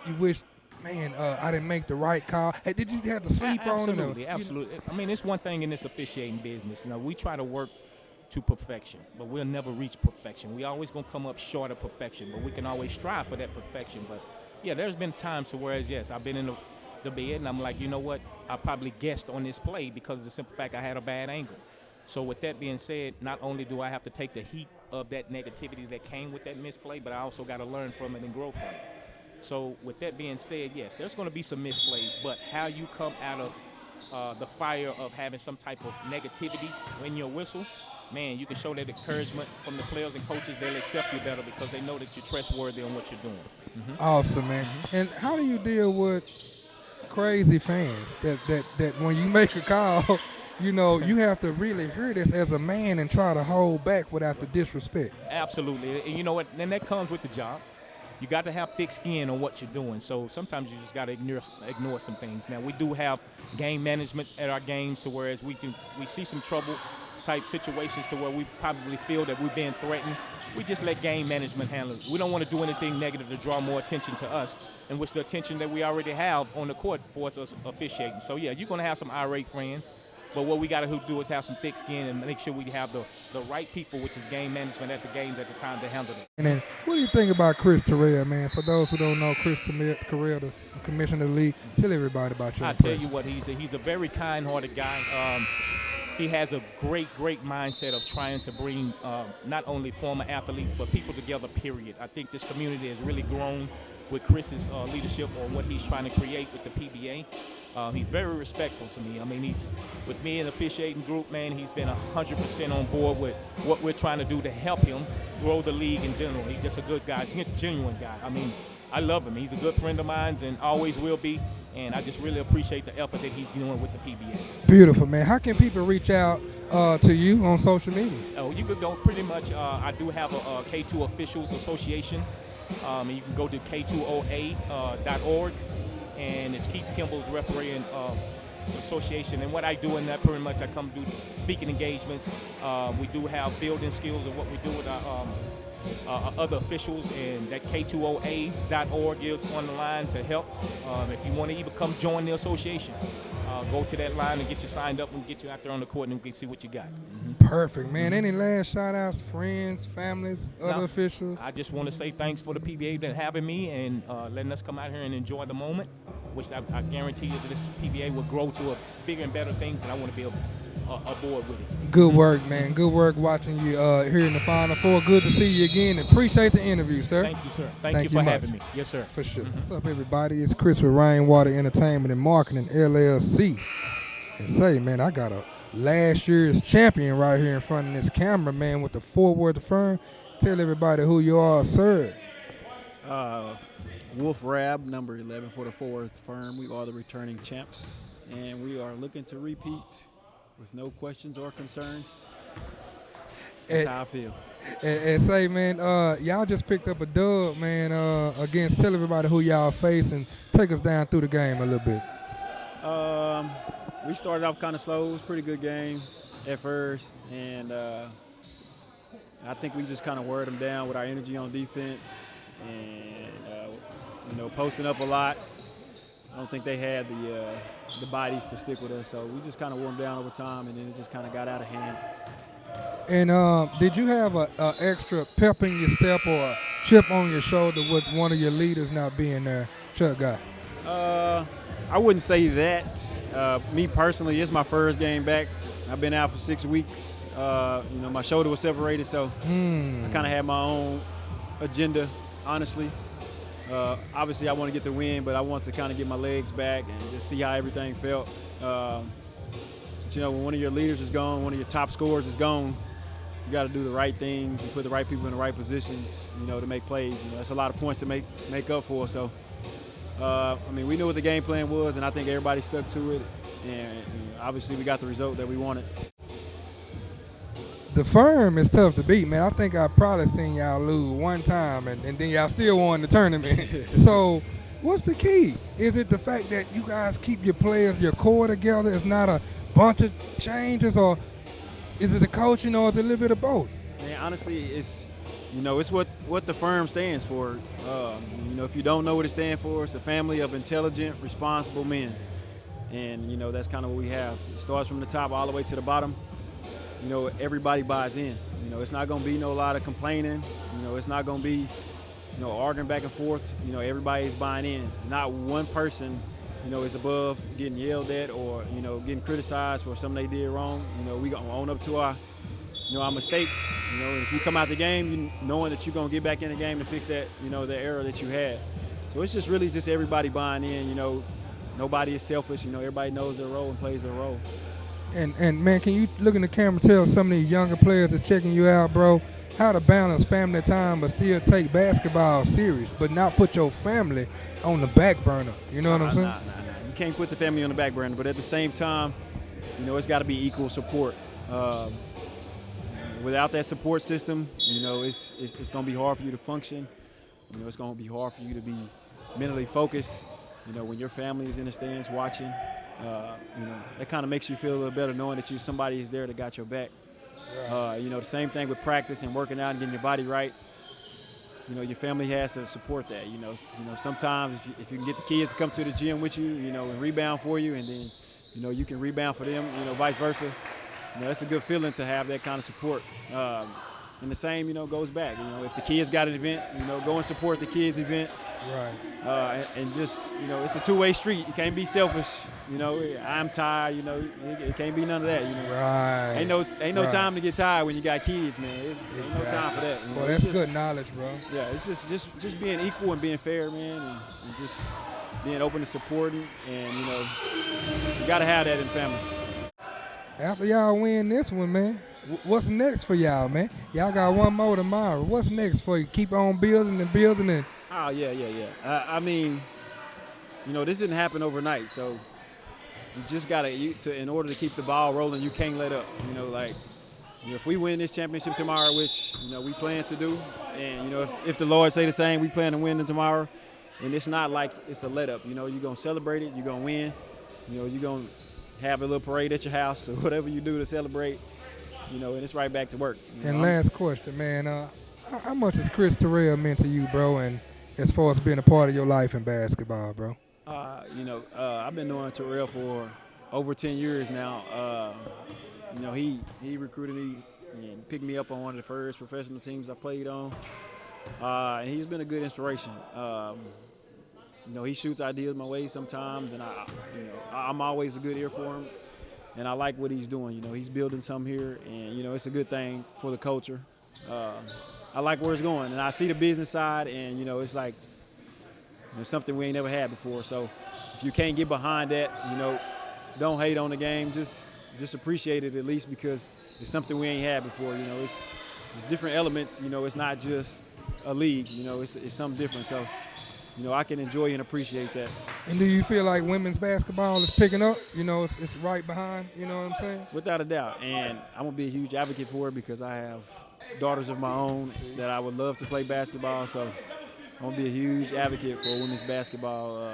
you wish, man, I didn't make the right call? Hey, did you have to sleep on it? Absolutely. I mean, it's one thing in this officiating business. You know, we try to work to perfection, but we'll never reach perfection. We always gonna come up short of perfection, but we can always strive for that perfection. But Yeah, there's been times to whereas, yes, I've been in the bed and I'm like, you know what, I probably guessed on this play because of the simple fact I had a bad angle. So with that being said, not only do I have to take the heat of that negativity that came with that misplay, but I also got to learn from it and grow from it. So with that being said, yes, there's going to be some misplays, but how you come out of the fire of having some type of negativity in your whistle, man, you can show that encouragement from the players and coaches. They'll accept you better because they know that you're trustworthy on what you're doing. Awesome, man. And how do you deal with crazy fans that when you make a call, you have to really hear this as a man and try to hold back without the disrespect? Absolutely. And you know what? And that comes with the job. You got to have thick skin on what you're doing. So sometimes you just got to ignore some things. Now, we do have game management at our games to whereas we see some trouble type situations to where we probably feel that we're being threatened. We just let game management handle it. We don't want to do anything negative to draw more attention to us, in which the attention that we already have on the court for us officiating. So, yeah, you're going to have some irate friends. But what we got to do is have some thick skin and make sure we have the right people, which is game management at the games at the time to handle it. And then, what do you think about Chris Terrell, man? For those who don't know, Chris Terrell, the commissioner of the league, tell everybody about your I tell you what, he's a very kind-hearted guy. He has a great mindset of trying to bring not only former athletes but people together, period. I think this community has really grown with Chris's leadership on what he's trying to create with the PBA. He's very respectful to me. I mean, he's with me in the officiating group, man. He's been 100% on board with what we're trying to do to help him grow the league in general. He's just a good guy, a genuine guy. I mean, I love him. He's a good friend of mine and always will be. And I just really appreciate the effort that he's doing with the PBA. Beautiful, man. How can people reach out to you on social media? Oh, you could go pretty much. I do have a K2 Officials Association. And you can go to k2oa.org. And it's Keats Kimball's refereeing association. And what I do in that, pretty much, I come do speaking engagements. We do have building skills of what we do with our other officials, and that k2oa.org is on the line to help. If you want to even come join the association, go to that line and get you signed up and get you out there on the court and we can see what you got. Perfect, man. Any last shout-outs, friends, families, other officials? I just want to say thanks for the PBA for having me and letting us come out here and enjoy the moment, which I guarantee you that this PBA will grow to a bigger and better things, and I want to be aboard with it. Good work, man. Good work watching you here in the Final Four. Good to see you again, and appreciate the interview, sir. Thank you, sir. Thank you for having me. Yes, sir. For sure. What's up, everybody? It's Chris with Rainwater Entertainment and Marketing, LLC. And say, man, I got a last year's champion right here in front of this camera, man, with the Fort Worth firm. Tell everybody who you are, sir. Wolf Rab, number 11 for the Fort Worth firm. We are the returning champs, and we are looking to repeat with no questions or concerns. That's how I feel. And say, man, y'all just picked up a dub, man, against. Tell everybody who y'all face and take us down through the game a little bit. We started off kind of slow. It was a pretty good game at first, and I think we just kind of wore them down with our energy on defense and, posting up a lot. I don't think they had the bodies to stick with us, so we just kind of wore them down over time, and then it just kind of got out of hand. And did you have an extra pep in your step or a chip on your shoulder with one of your leaders not being there, Chuck Guy? I wouldn't say that. Me personally, it's my first game back. I've been out for 6 weeks. My shoulder was separated, so I kind of had my own agenda, honestly. Obviously, I want to get the win, but I want to kind of get my legs back and just see how everything felt. When one of your leaders is gone, one of your top scorers is gone, you got to do the right things and put the right people in the right positions, to make plays. That's a lot of points to make up for. So, we knew what the game plan was, and I think everybody stuck to it. And obviously, we got the result that we wanted. The firm is tough to beat, man. I think I probably seen y'all lose one time, and then y'all still won the tournament. So, what's the key? Is it the fact that you guys keep your players, your core together? It's not a bunch of changes, or is it the coaching, or is it a little bit of both? Man, honestly, it's what the firm stands for. If you don't know what it stands for, it's a family of intelligent, responsible men, and that's kind of what we have. It starts from the top all the way to the bottom. Everybody buys in. It's not going to be no lot of complaining. It's not going to be arguing back and forth. Everybody's buying in. Not one person, is above getting yelled at or, getting criticized for something they did wrong. We gonna own up to our mistakes. If you come out the game, knowing that you're gonna get back in the game to fix that, the error that you had. So it's just really just everybody buying in. Nobody is selfish. Everybody knows their role and plays their role. And man, can you look in the camera and tell some of these younger players that's checking you out, bro, how to balance family time but still take basketball serious, but not put your family on the back burner? You know what I'm saying? Nah. You can't put the family on the back burner, but at the same time, it's got to be equal support. Without that support system, it's going to be hard for you to function. It's going to be hard for you to be mentally focused. When your family is in the stands watching, that kind of makes you feel a little better knowing that somebody is there that got your back. The same thing with practice and working out and getting your body right. Your family has to support that. Sometimes if you can get the kids to come to the gym with you, and rebound for you, and then, you can rebound for them, vice versa. That's a good feeling to have that kind of support. And the same, goes back. If the kids got an event, go and support the kids' event. Right. And just, it's a two-way street. You can't be selfish. I'm tired. It can't be none of that. Right. Ain't no time to get tired when you got kids, man. Ain't no time for that. Well, that's good knowledge, bro. Yeah, it's just being equal and being fair, man, and just being open to supporting, and you got to have that in family. After y'all win this one, man, what's next for y'all, man? Y'all got one more tomorrow. What's next for you? Keep on building and building and. Oh, yeah. I mean, this didn't happen overnight, so you just got to, in order to keep the ball rolling, you can't let up. If we win this championship tomorrow, which, we plan to do, and, if the Lord say the same, we plan to win it tomorrow, and it's not like it's a let-up. You're going to celebrate it, you're going to win, you're going to have a little parade at your house or whatever you do to celebrate, and it's right back to work. And last question, man, how much has Chris Terrell meant to you, bro, and as far as being a part of your life in basketball, bro? I've been knowing Terrell for over 10 years now. He recruited me and picked me up on one of the first professional teams I played on. And he's been a good inspiration. He shoots ideas my way sometimes, and I'm always a good ear for him. And I like what he's doing. He's building something here, and it's a good thing for the culture. I like where it's going, and I see the business side, and it's like something we ain't never had before. So if you can't get behind that, don't hate on the game. Just appreciate it at least, because it's something we ain't had before. It's different elements. It's not just a league. It's something different. So I can enjoy and appreciate that. And do you feel like women's basketball is picking up? It's right behind. You know what I'm saying? Without a doubt, and I'm gonna be a huge advocate for it because I have daughters of my own that I would love to play basketball. So I'm gonna be a huge advocate for women's basketball.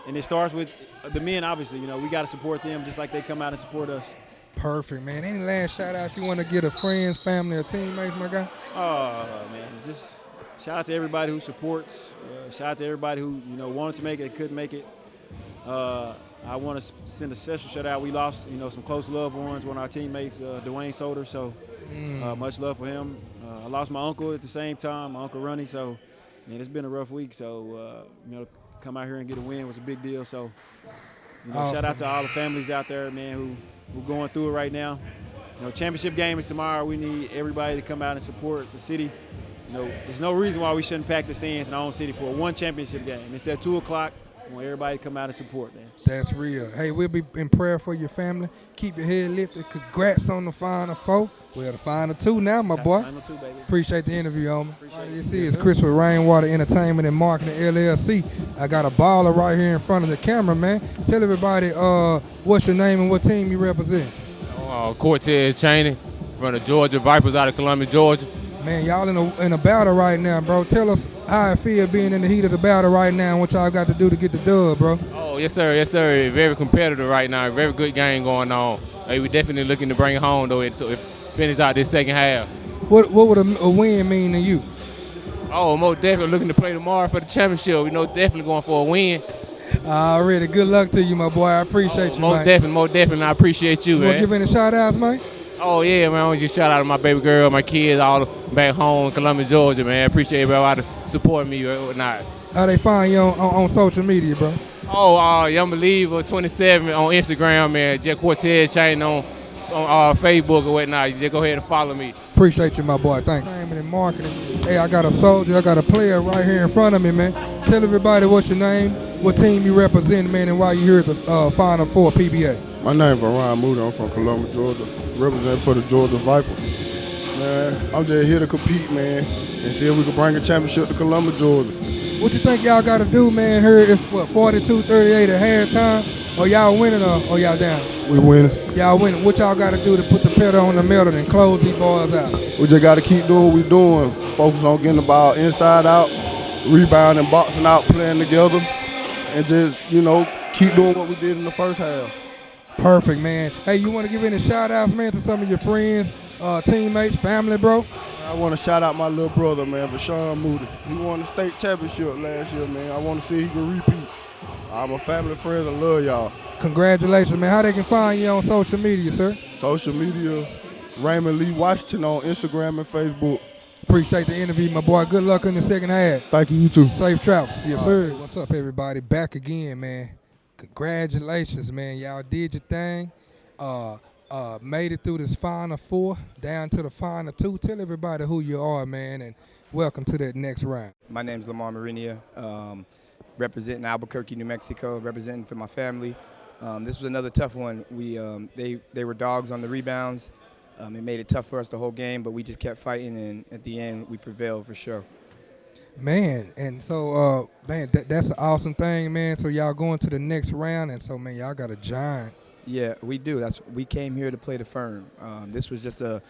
And it starts with the men. Obviously, we got to support them just like they come out and support us. Perfect, man. Any last shout outs you want to give to friends, family, or teammates, my guy? Oh man, just shout out to everybody who supports. Shout out to everybody who wanted to make it, couldn't make it. I want to send a special shout out. We lost some close loved ones, one of our teammates, Dwayne Soder. So much love for him. I lost my uncle at the same time, my Uncle Ronnie. So man, it's been a rough week. So come out here and get a win was a big deal. So Awesome. Shout out to all the families out there, man, who going through it right now. Championship game is tomorrow. We need everybody to come out and support the city. There's no reason why we shouldn't pack the stands in our own city for one championship game. It's at 2 o'clock. I want everybody to come out and support, man. That's real. Hey, we'll be in prayer for your family. Keep your head lifted. Congrats on the Final Four. Well, the Final Two now, my boy. Final Two, baby. Appreciate the interview, homie. You see, it's Chris with Rainwater Entertainment and Marketing LLC. I got a baller right here in front of the camera, man. Tell everybody what's your name and what team you represent. Cortez Chaney from the Georgia Vipers out of Columbia, Georgia. Man, y'all in a battle right now, bro. Tell us how it feel being in the heat of the battle right now and what y'all got to do to get the dub, bro. Oh, yes, sir. Yes, sir. Very competitive right now. Very good game going on. Hey, we definitely looking to bring it home, though, to finish out this second half. What would a win mean to you? Oh, most definitely looking to play tomorrow for the championship. Definitely going for a win. Already. Good luck to you, my boy. I appreciate you, Most man. definitely. I appreciate you, You man. want to give any shout-outs, man? Oh, yeah, man. I want to just shout out to my baby girl, my kids, all back home in Columbus, Georgia, man. Appreciate everybody supporting me or whatnot. How they find you on social media, bro? Oh, Young Believer 27 on Instagram, man. Jeff Cortez Chain on Facebook or whatnot. You just go ahead and follow me. Appreciate you, my boy. Thanks. And marketing. Hey, I got a soldier. I got a player right here in front of me, man. Tell everybody what's your name, what team you represent, man, and why you here at the Final Four PBA. My name is Ryan Moody. I'm from Columbus, Georgia. Representing for the Georgia Vipers. Man, I'm just here to compete, man, and see if we can bring a championship to Columbus, Georgia. What you think y'all got to do, man? Here it's 42-38 at halftime. Or y'all winning or y'all down? We winning. Y'all winning. What y'all got to do to put the pedal on the metal and close these boys out? We just got to keep doing what we're doing. Focus on getting the ball inside out, rebounding, boxing out, playing together, and just, keep doing what we did in the first half. Perfect, man. Hey, you want to give any shout-outs, man, to some of your friends, teammates, family, bro? I want to shout out my little brother, man, Vashawn Moody. He won the state championship last year, man. I want to see if he can repeat. I'm a family friend. I love y'all. Congratulations, man. How they can find you on social media, sir? Social media, Raymond Lee Washington on Instagram and Facebook. Appreciate the interview, my boy. Good luck in the second half. Thank you, you too. Safe travels. Yes, sir. What's up, everybody? Back again, man. Congratulations, man. Y'all did your thing. Made it through this Final Four, down to the Final Two. Tell everybody who you are, man, and welcome to that next round. My name's Lamar Marinia, representing Albuquerque, New Mexico, representing for my family. This was another tough one. They were dogs on the rebounds. It made it tough for us the whole game, but we just kept fighting, and at the end, we prevailed for sure. Man, and so, that's an awesome thing, man. So y'all going to the next round, and so, man, y'all got a giant. Yeah, we do. We came here to play the Firm. This was just a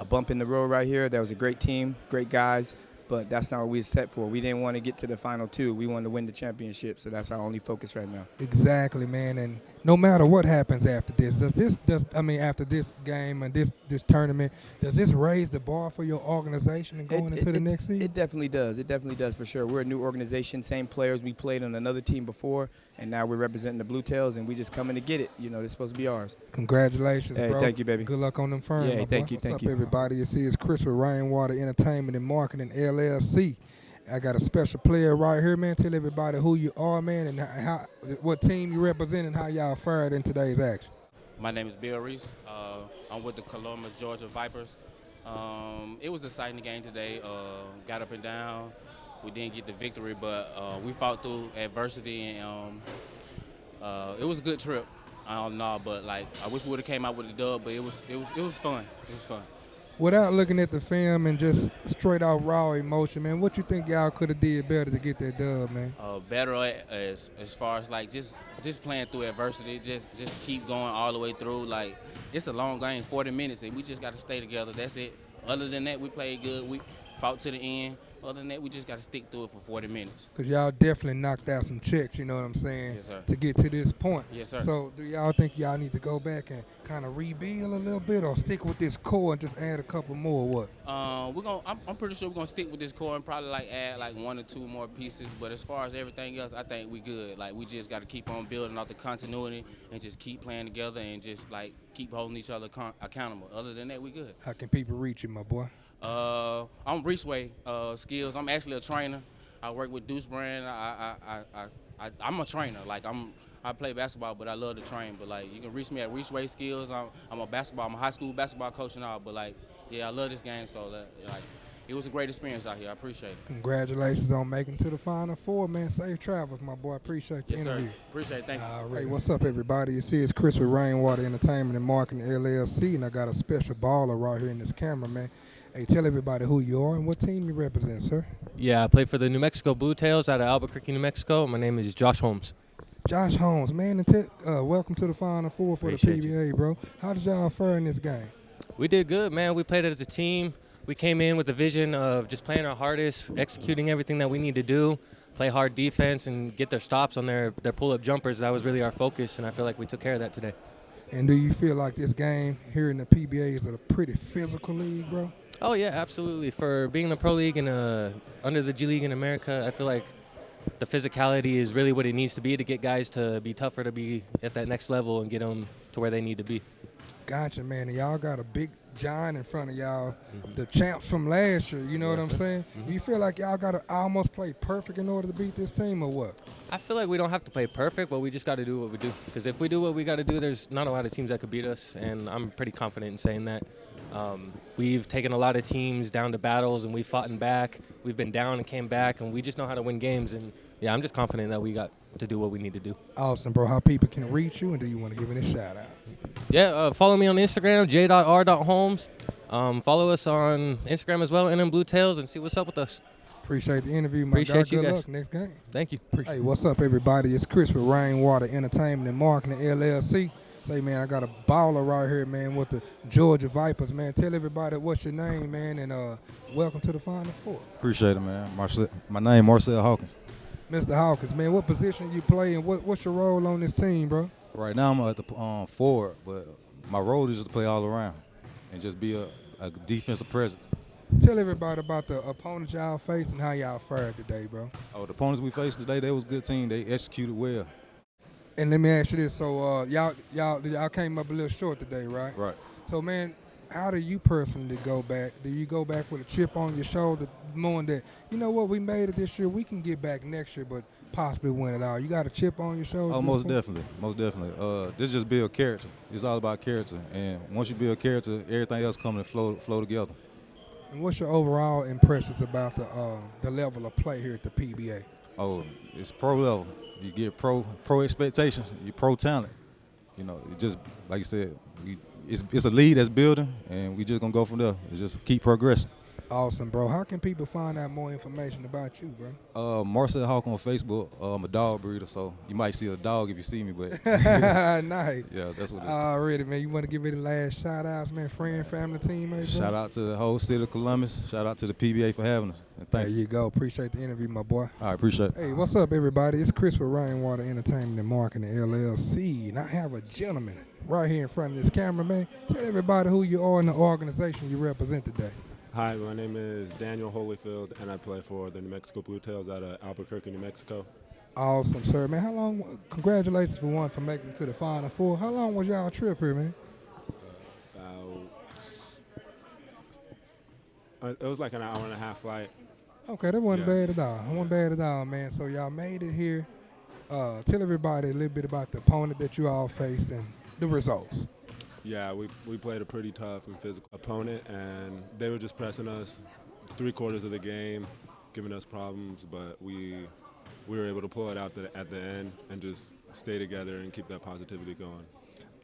bump in the road right here. That was a great team, great guys, but that's not what we set for. We didn't want to get to the Final Two. We wanted to win the championship, so that's our only focus right now. Exactly, man. And no matter what happens after this, after this game and this tournament, does this raise the bar for your organization and going into the next season? It definitely does. It definitely does for sure. We're a new organization, same players. We played on another team before, and now we're representing the Blue Tails, and we just coming to get it. It's supposed to be ours. Congratulations, hey, bro. Thank you, baby. Good luck on them firms. Yeah, thank you. What's up, everybody? You see, it's Chris with Rainwater Entertainment and Marketing, LLC. I got a special player right here, man. Tell everybody who you are, man, and what team you represent and how y'all fared in today's action. My name is Bill Reese. I'm with the Columbus, Georgia Vipers. It was an exciting game today. Got up and down. We didn't get the victory, but we fought through adversity, and it was a good trip. I don't know, but I wish we would have came out with a dub, but it was fun. It was fun. Without looking at the film and just straight out raw emotion, man, what you think y'all could have did better to get that dub, man? Better as far as just playing through adversity, just keep going all the way through. It's a long game, 40 minutes, and we just got to stay together. That's it. Other than that, we played good. We fought to the end. Other than that, we just got to stick through it for 40 minutes. Because y'all definitely knocked out some checks, you know what I'm saying, yes, sir, to get to this point. Yes, sir. So do y'all think y'all need to go back and kind of rebuild a little bit or stick with this core and just add a couple more or what? I'm pretty sure we're going to stick with this core and probably add 1 or 2 more pieces. But as far as everything else, I think we good. We just got to keep on building out the continuity and just keep playing together and just keep holding each other accountable. Other than that, we good. How can people reach you, my boy? I'm Reachway Skills. I'm actually a trainer. I work with Deuce Brand. I'm a trainer. I play basketball, but I love to train. But you can reach me at Reachway Skills. I'm a high school basketball coach and all. But I love this game. So it was a great experience out here. I appreciate it. Congratulations on making it to the Final Four, man. Safe travels, my boy. Appreciate the interview. Yes, sir. Appreciate it. Thank you. Hey, what's up, everybody? You see, it's Chris with Rainwater Entertainment and Marketing, LLC, and I got a special baller right here in this camera, man. Hey, tell everybody who you are and what team you represent, sir. Yeah, I play for the New Mexico Blue Tails out of Albuquerque, New Mexico. My name is Josh Holmes. Josh Holmes, man, welcome to the Final Four for Appreciate the PBA, bro. How did y'all fare in this game? We did good, man. We played as a team. We came in with the vision of just playing our hardest, executing everything that we need to do, play hard defense, and get their stops on their pull-up jumpers. That was really our focus, and I feel like we took care of that today. And do you feel like this game here in the PBA is a pretty physical league, bro? Oh, yeah, absolutely. For being the pro league and under the G League in America, I feel like the physicality is really what it needs to be to get guys to be tougher, to be at that next level and get them to where they need to be. Gotcha, man. And y'all got a big John in front of y'all, the champs from last year. You know what I'm saying? Do you feel like y'all got to almost play perfect in order to beat this team, or what? I feel like we don't have to play perfect, but we just got to do what we do. Because if we do what we got to do, there's not a lot of teams that could beat us, and I'm pretty confident in saying that. We've taken a lot of teams down to battles, and we've fought back. We've been down and came back, and we just know how to win games. And, yeah, I'm just confident that we got to do what we need to do. Awesome, bro. How people can reach you, and do you want to give any shout-out? Yeah, follow me on Instagram, j.r.holmes. Follow us on Instagram as well, NM Blue Tails, and see what's up with us. Appreciate the interview, my Appreciate guy. you Good guys. luck next game. Thank you. Hey, what's up, everybody? It's Chris with Rainwater Entertainment and Marketing LLC. Say, man, I got a baller right here, man, with the Georgia Vipers, man. Tell everybody what's your name, man, and welcome to the Final Four. Appreciate it, man. My name Marcel Hawkins. Mr. Hawkins, man, what position you play and what's your role on this team, bro? Right now I'm at the forward, but my role is just to play all around and just be a defensive presence. Tell everybody about the opponents y'all faced and how y'all fared today, bro. Oh, the opponents we faced today, they was a good team. They executed well. And let me ask you this: so y'all came up a little short today, right? Right. So, man, how do you personally go back? Do you go back with a chip on your shoulder, knowing that, you know what, we made it this year, we can get back next year, but possibly win it all? You got a chip on your shoulder? Oh, most definitely. This just build character. It's all about character, and once you build character, everything else comes and flow together. And what's your overall impressions about the level of play here at the PBA? Oh, it's pro level. You get pro expectations. You pro talent. You know, it just like you said, it's a lead that's building, and we just gonna go from there. It's just keep progressing. Awesome, bro. How can people find out more information about you, bro? Marcel Hawk on Facebook. I'm a dog breeder, so you might see a dog if you see me, but nice. Yeah, that's what it is. Already, man. You want to give any last shout-outs, man? Friend, family, teammates? Shout out to the whole city of Columbus. Shout out to the PBA for having us. And thank there you go. Appreciate the interview, my boy. All right, appreciate it. Hey, what's up, everybody? It's Chris with Rainwater Entertainment and Marketing LLC, and I have a gentleman right here in front of this camera, man. Tell everybody who you are and the organization you represent today. Hi, my name is Daniel Holyfield, and I play for the New Mexico Blue Tails out of Albuquerque, New Mexico. Awesome, sir, man. How long? Congratulations for making it to the Final Four. How long was y'all trip here, man? It was like an hour and a half flight. Okay, that wasn't bad at all. It wasn't bad at all, man. So y'all made it here. Tell everybody a little bit about the opponent that you all faced and the results. Yeah, we played a pretty tough and physical opponent, and they were just pressing us 3/4 of the game, giving us problems, but we were able to pull it out at the end and just stay together and keep that positivity going.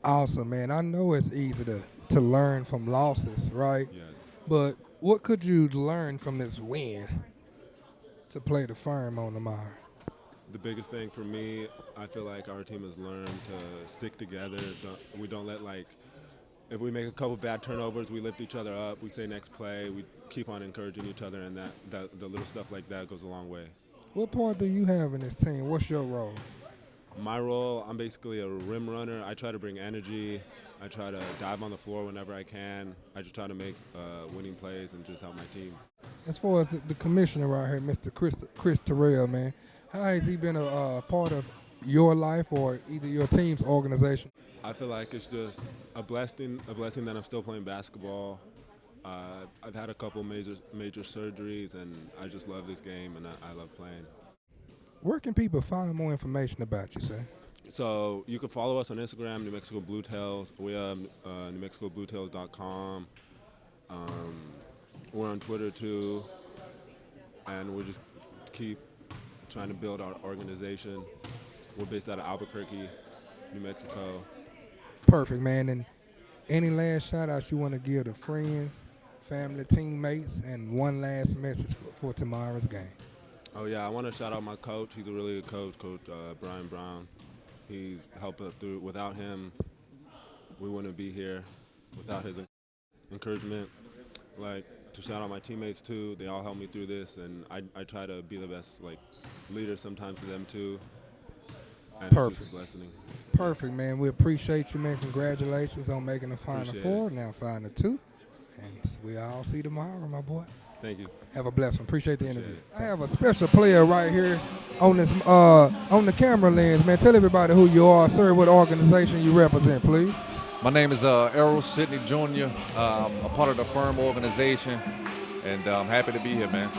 Awesome, man. I know it's easy to learn from losses, right? Yes. But what could you learn from this win to play the firm on tomorrow? The biggest thing for me, I feel like our team has learned to stick together. We don't let, if we make a couple bad turnovers, we lift each other up. We say next play. We keep on encouraging each other, and the little stuff like that goes a long way. What part do you have in this team? What's your role? My role, I'm basically a rim runner. I try to bring energy. I try to dive on the floor whenever I can. I just try to make winning plays and just help my team. As far as the commissioner right here, Mr. Chris Terrell, man, how has he been a part of your life or either your team's organization? I feel like it's just a blessing that I'm still playing basketball. I've had a couple major surgeries, and I just love this game, and I love playing. Where can people find more information about you, sir? So you can follow us on Instagram, New Mexico Blue Tails. We have NewMexicoBlueTails.com. We're on Twitter too, and we just keep trying to build our organization. We're based out of Albuquerque, New Mexico. Perfect, man. And any last shout-outs you want to give to friends, family, teammates, and one last message for tomorrow's game? Oh, yeah, I want to shout out my coach. He's a really good coach, Coach Brian Brown. He's helped us through. Without him, we wouldn't be here. Without his encouragement, to shout out my teammates too. They all helped me through this, and I try to be the best leader sometimes for them too. And Perfect. It's just a blessing. Perfect, man. We appreciate you, man. Congratulations on making the Final Four. Now Final Two. And we all see you tomorrow, my boy. Thank you. Have a blessed one. Appreciate the interview. I have a special player right here on this on the camera lens, man. Tell everybody who you are, sir, what organization you represent, please. My name is Errol Sidney Jr. A part of the firm organization, and I'm happy to be here, man.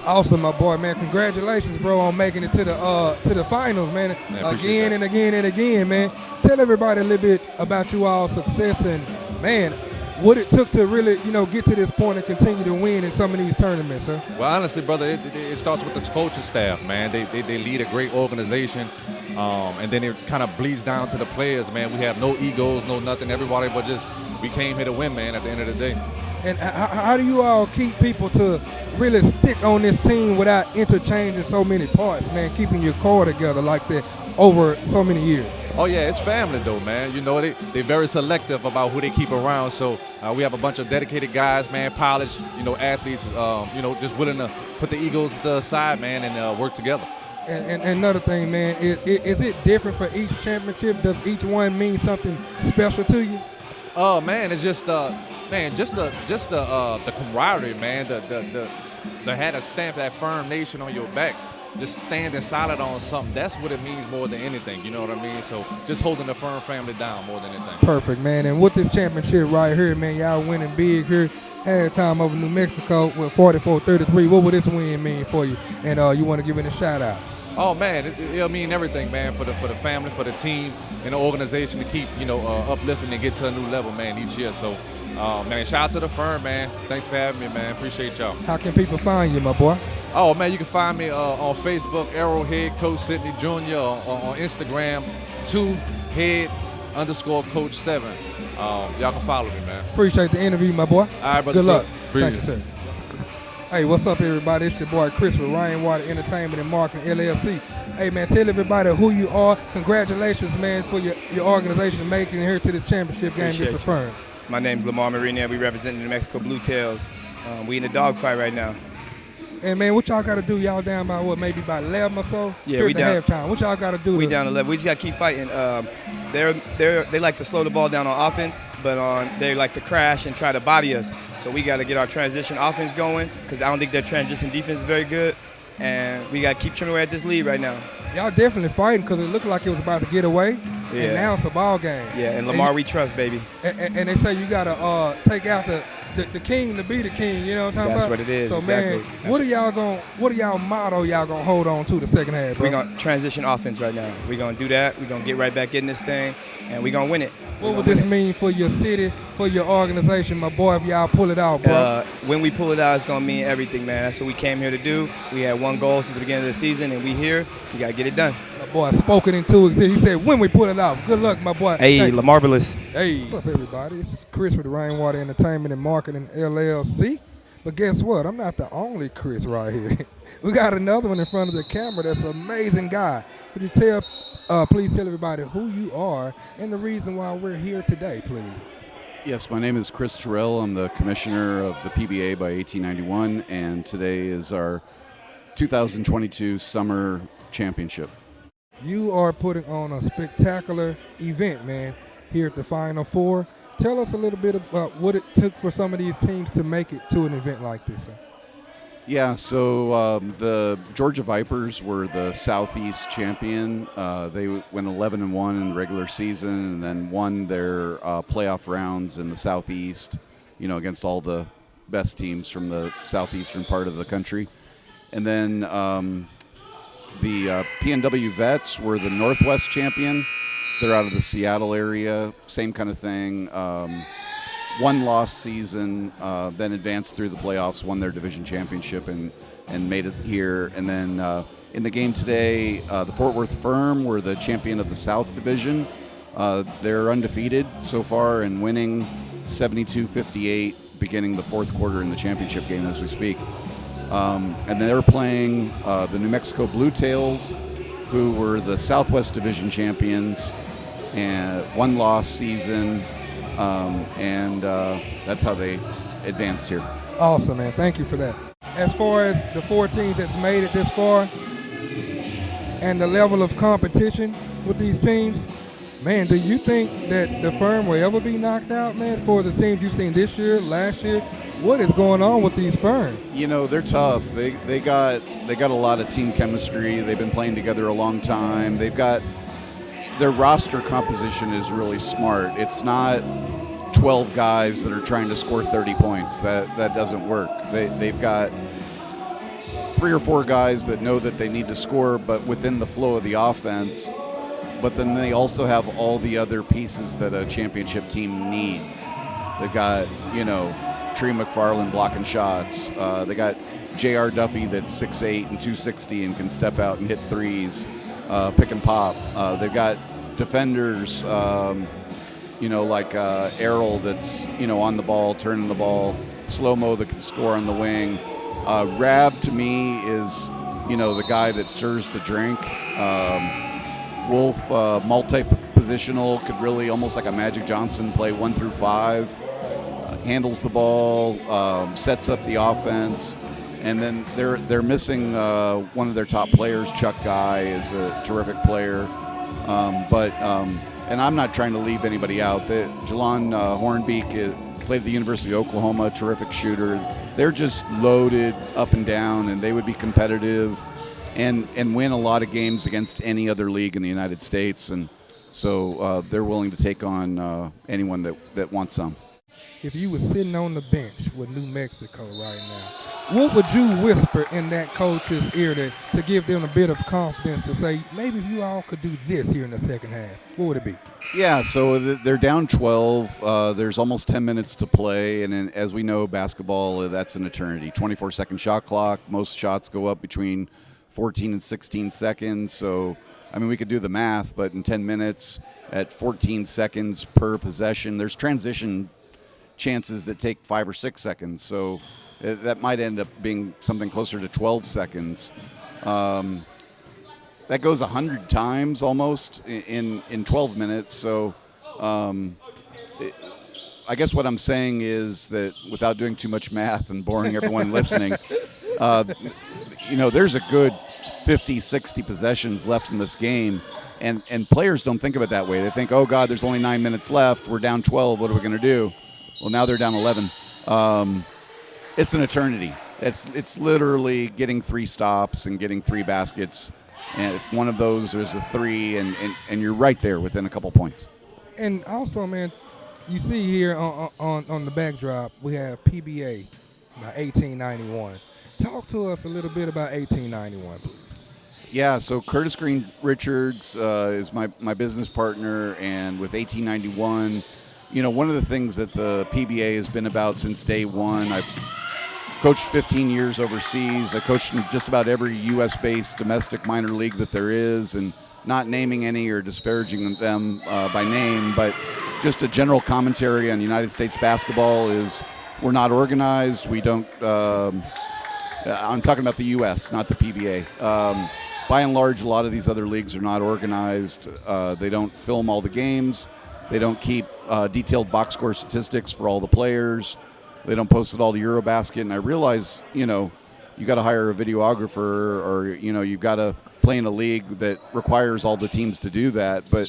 Awesome, my boy, man. Congratulations, bro, on making it to the finals, man. Again and again and again, man. Tell everybody a little bit about you all's success and, man, what it took to really, get to this point and continue to win in some of these tournaments, sir. Well, honestly, brother, it starts with the coaching staff, man. They lead a great organization, and then it kind of bleeds down to the players, man. We have no egos, no nothing. Everybody but just we came here to win, man, at the end of the day. And how do you all keep people to really stick on this team without interchanging so many parts, man, keeping your core together like that over so many years? Oh, yeah, it's family, though, man. They're very selective about who they keep around. So we have a bunch of dedicated guys, man, pilots, athletes, just willing to put the egos to the side, man, and work together. And another thing, man, is it different for each championship? Does each one mean something special to you? Oh, man, it's just the camaraderie, man. The had to stamp that firm nation on your back. Just standing solid on something. That's what it means more than anything. You know what I mean? So just holding the firm family down more than anything. Perfect, man. And with this championship right here, man, y'all winning big here. Had time over New Mexico with 44-33. What would this win mean for you? And you want to give it a shout out? Oh, man, it'll mean everything, man, for the family, for the team, and the organization to keep, uplifting and get to a new level, man, each year. So, man, shout out to the firm, man. Thanks for having me, man. Appreciate y'all. How can people find you, my boy? Oh, man, you can find me on Facebook, Arrowhead Coach Sidney Jr., on Instagram, 2head_coach7. Y'all can follow me, man. Appreciate the interview, my boy. All right, brother. Good luck. Breathe. Thank you, sir. Hey, what's up, everybody? It's your boy Chris with Ryan Water Entertainment and Marketing, LLC. Hey, man, tell everybody who you are. Congratulations, man, for your organization making it here to this championship game against the firm. My name is Lamar Marina. We represent the New Mexico Blue Tails. We in a dogfight right now. And, man, what y'all got to do? Y'all down by what, maybe by 11 or so? Yeah, we down. Halftime. What y'all got to do? We down 11. We just got to keep fighting. They like to slow the ball down on offense, but they like to crash and try to body us. So we got to get our transition offense going because I don't think their transition defense is very good. And we got to keep chipping away at this lead right now. Y'all definitely fighting because it looked like it was about to get away. Yeah. And now it's a ball game. Yeah, and Lamar we trust, baby. And they say you got to take out the king to be the king, you know what I'm talking That's about? what it is. So, exactly. man, what are y'all motto y'all going to hold on to the second half, bro? We're going to transition offense right now. We're going to do that. We're going to get right back in this thing, and we're going to win it. What would this mean for your city, for your organization, my boy, if y'all pull it out, bro? When we pull it out, it's going to mean everything, man. That's what we came here to do. We had one goal since the beginning of the season, and we here. We got to get it done. My boy spoken into existence. He said, when we pull it off. Good luck, my boy. Hey, LaMarvelous. Hey. What's up, everybody? This is Chris with Rainwater Entertainment and Marketing, LLC. But guess what? I'm not the only Chris right here. We got another one in front of the camera that's an amazing guy. Could you please tell everybody who you are and the reason why we're here today, please? Yes, my name is Chris Terrell. I'm the commissioner of the PBA by 1891, and today is our 2022 Summer Championship. You are putting on a spectacular event, man, here at the Final Four. Tell us a little bit about what it took for some of these teams to make it to an event like this, sir. Yeah, so the Georgia Vipers were the Southeast champion. They went 11-1 in the regular season and then won their playoff rounds in the Southeast, against all the best teams from the southeastern part of the country. And then the PNW Vets were the Northwest champion. They're out of the Seattle area, same kind of thing. One lost season, then advanced through the playoffs, won their division championship, and made it here. And then in the game today, the Fort Worth Firm were the champion of the South Division. They're undefeated so far and winning 72-58, beginning the fourth quarter in the championship game as we speak. And they're playing the New Mexico Blue Tails, who were the Southwest Division champions, and one loss season. And that's how they advanced here. Awesome, man. Thank you for that. As far as the 4 teams that's made it this far and the level of competition with these teams, man, do you think that the firm will ever be knocked out, man, for the teams you've seen this year, last year? What is going on with these firms? They're tough. They got a lot of team chemistry. They've been playing together a long time. They're their roster composition is really smart. It's not 12 guys that are trying to score 30 points. That doesn't work. They've got 3 or 4 guys that know that they need to score, but within the flow of the offense. But then they also have all the other pieces that a championship team needs. They've got, Tree McFarland blocking shots. They got J.R. Duffy that's 6'8" and 260 and can step out and hit threes, pick and pop. They've got defenders, like Errol that's, on the ball, turning the ball. Slow-mo that can score on the wing. Rab, to me, is, the guy that stirs the drink. Wolf, multi-positional, could really, almost like a Magic Johnson, play 1 through 5, handles the ball, sets up the offense, and then they're missing one of their top players. Chuck Guy is a terrific player, and I'm not trying to leave anybody out. Jelon Hornbeek played at the University of Oklahoma, terrific shooter. They're just loaded up and down, and they would be competitive and win a lot of games against any other league in the United States. And so they're willing to take on anyone that wants some. If you were sitting on the bench with New Mexico right now, what would you whisper in that coach's ear to give them a bit of confidence to say, maybe if you all could do this here in the second half? What would it be? Yeah, so they're down 12. There's almost 10 minutes to play. And then, as we know, basketball, that's an eternity. 24-second shot clock. Most shots go up between 14 and 16 seconds. So, we could do the math, but in 10 minutes at 14 seconds per possession, there's transition chances that take 5 or 6 seconds. So that might end up being something closer to 12 seconds. That goes 100 times almost in 12 minutes. So I guess what I'm saying is that, without doing too much math and boring everyone listening, there's a good 50, 60 possessions left in this game. And players don't think of it that way. They think, oh, God, there's only 9 minutes left. We're down 12. What are we going to do? Well, now they're down 11. It's an eternity. It's literally getting 3 stops and getting 3 baskets. And one of those is a 3, and you're right there within a couple points. And also, man, you see here on the backdrop, we have PBA by 1891. Talk to us a little bit about 1891, please. Yeah, so Curtis Green Richards is my business partner, and with 1891, one of the things that the PBA has been about since day one, I've coached 15 years overseas. I coached in just about every U.S.-based domestic minor league that there is, and not naming any or disparaging them by name, but just a general commentary on United States basketball is we're not organized. We don't I'm talking about the U.S., not the PBA. By and large, a lot of these other leagues are not organized. They don't film all the games. They don't keep detailed box score statistics for all the players. They don't post it all to Eurobasket. And I realize, you got to hire a videographer, or, you've got to play in a league that requires all the teams to do that. But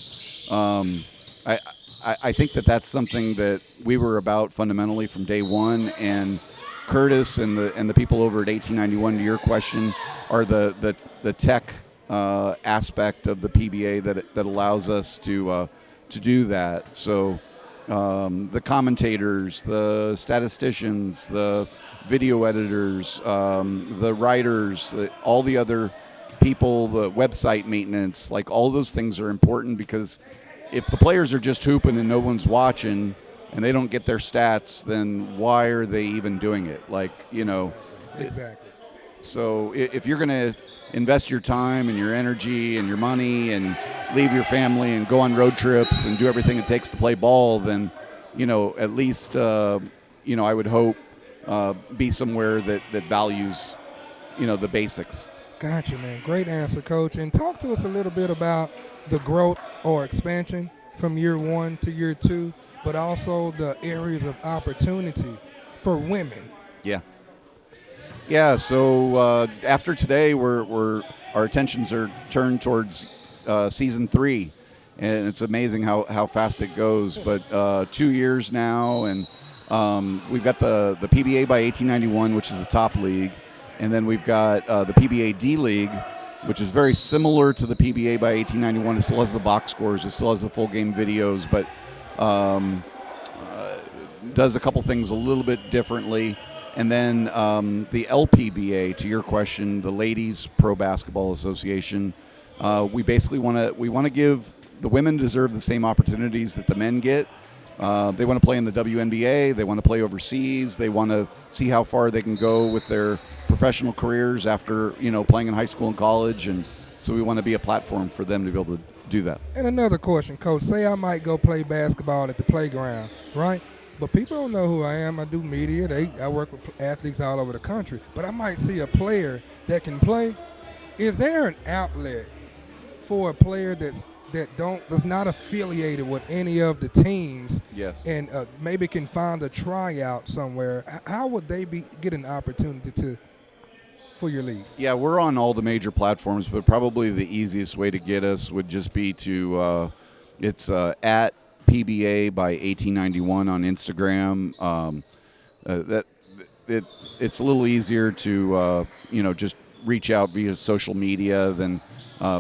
I think that's something that we were about fundamentally from day one. And Curtis and the people over at 1891, to your question, are the tech aspect of the PBA that allows us to do that. So the commentators, the statisticians, the video editors, the writers, all the other people, the website maintenance, like all those things are important, because if the players are just hooping and no one's watching and they don't get their stats, then why are they even doing it? Exactly. So if you're going to invest your time and your energy and your money and leave your family and go on road trips and do everything it takes to play ball, then, at least, I would hope be somewhere that values, the basics. Gotcha, man. Great answer, Coach. And talk to us a little bit about the growth or expansion from year 1 to year 2, but also the areas of opportunity for women. Yeah, so after today, our attentions are turned towards season 3, and it's amazing how fast it goes. But 2 years now, and we've got the PBA by 1891, which is the top league, and then we've got the PBA D League, which is very similar to the PBA by 1891. It still has the box scores. It still has the full game videos, but does a couple things a little bit differently. And then the LPBA, to your question, the Ladies Pro Basketball Association, we basically want to give the women deserve the same opportunities that the men get. They want to play in the WNBA. They want to play overseas. They want to see how far they can go with their professional careers after playing in high school and college. And so we want to be a platform for them to be able to do that. And another question, Coach. Say I might go play basketball at the playground, right? But people don't know who I am. I do media. I work with athletes all over the country. But I might see a player that can play. Is there an outlet for a player that's not affiliated with any of the teams? Yes. And maybe can find a tryout somewhere? How would they get an opportunity for your league? Yeah, we're on all the major platforms, but probably the easiest way to get us would just be to it's at PBA by 1891 on Instagram. It's a little easier to just reach out via social media than.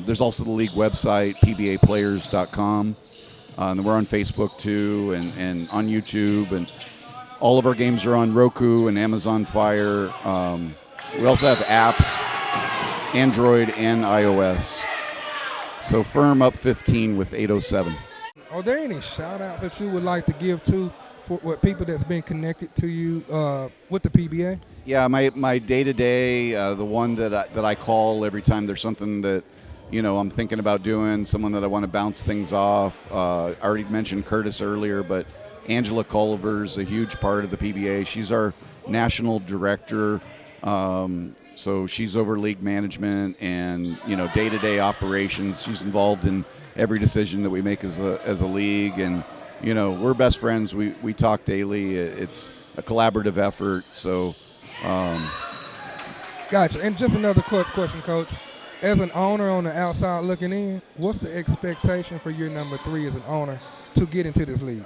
There's also the league website, pbaplayers.com. And we're on Facebook too, and on YouTube, and all of our games are on Roku and Amazon Fire. We also have apps, Android and iOS. So firm up 15 with 807. Are there any shout-outs that you would like to give to for people that's been connected to you with the PBA? Yeah, my day-to-day, the one that I call every time there's something that I'm thinking about doing, someone that I want to bounce things off. I already mentioned Curtis earlier, but Angela Culliver's a huge part of the PBA. She's our national director, so she's over league management and day-to-day operations. She's involved in every decision that we make as a league, and we're best friends. We talk daily. It's a collaborative effort. So, gotcha. And just another quick question, Coach. As an owner on the outside looking in, what's the expectation for year number 3 as an owner to get into this league?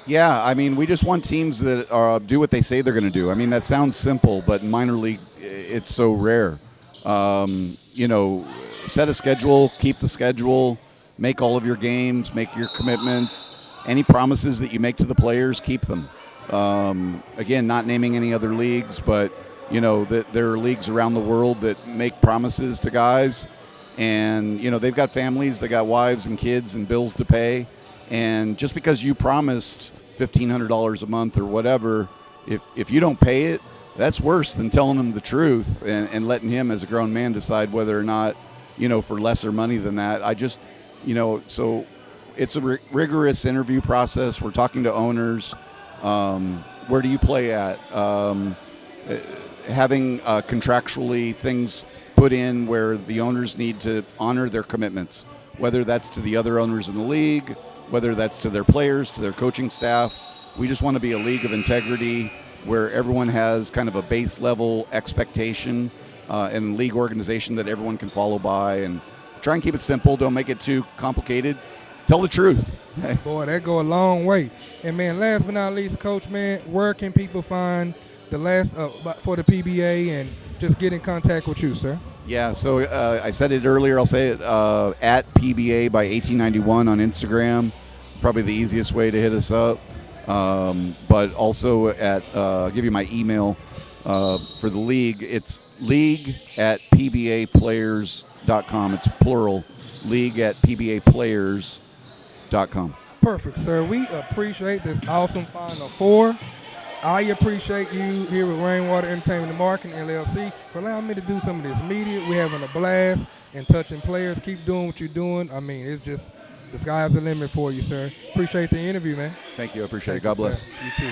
Yeah, I mean, we just want teams that do what they say they're going to do. I mean, that sounds simple, but in minor league, it's so rare. Set a schedule, keep the schedule, make all of your games, make your commitments. Any promises that you make to the players, keep them. Again, not naming any other leagues, but that there are leagues around the world that make promises to guys, and they've got families, they got wives and kids and bills to pay, and just because you promised $1,500 a month or whatever, if you don't pay it, that's worse than telling him the truth and letting him as a grown man decide whether or not for lesser money than that. So it's a rigorous interview process. We're talking to owners. Where do you play at? Having contractually things put in where the owners need to honor their commitments, whether that's to the other owners in the league, whether that's to their players, to their coaching staff. We just want to be a league of integrity where everyone has kind of a base level expectation and league organization that everyone can follow by, and try and keep it simple. Don't make it too complicated. Tell the truth. Boy, that go a long way. And man, last but not least, Coach, man, where can people find the last for the PBA and just get in contact with you, sir? Yeah, so I said it earlier. I'll say it at PBA by 1891 on Instagram. Probably the easiest way to hit us up. But also I'll give you my email for the league. It's league@pbaplayers.com. It's plural. league@pbaplayers.com. Perfect, sir. We appreciate this awesome Final Four. I appreciate you here with Rainwater Entertainment and Marketing, LLC, for allowing me to do some of this media. We're having a blast and touching players. Keep doing what you're doing. I mean, it's just, the sky's the limit for you, sir. Appreciate the interview, man. Thank you. I appreciate it. God bless. Sir. You too.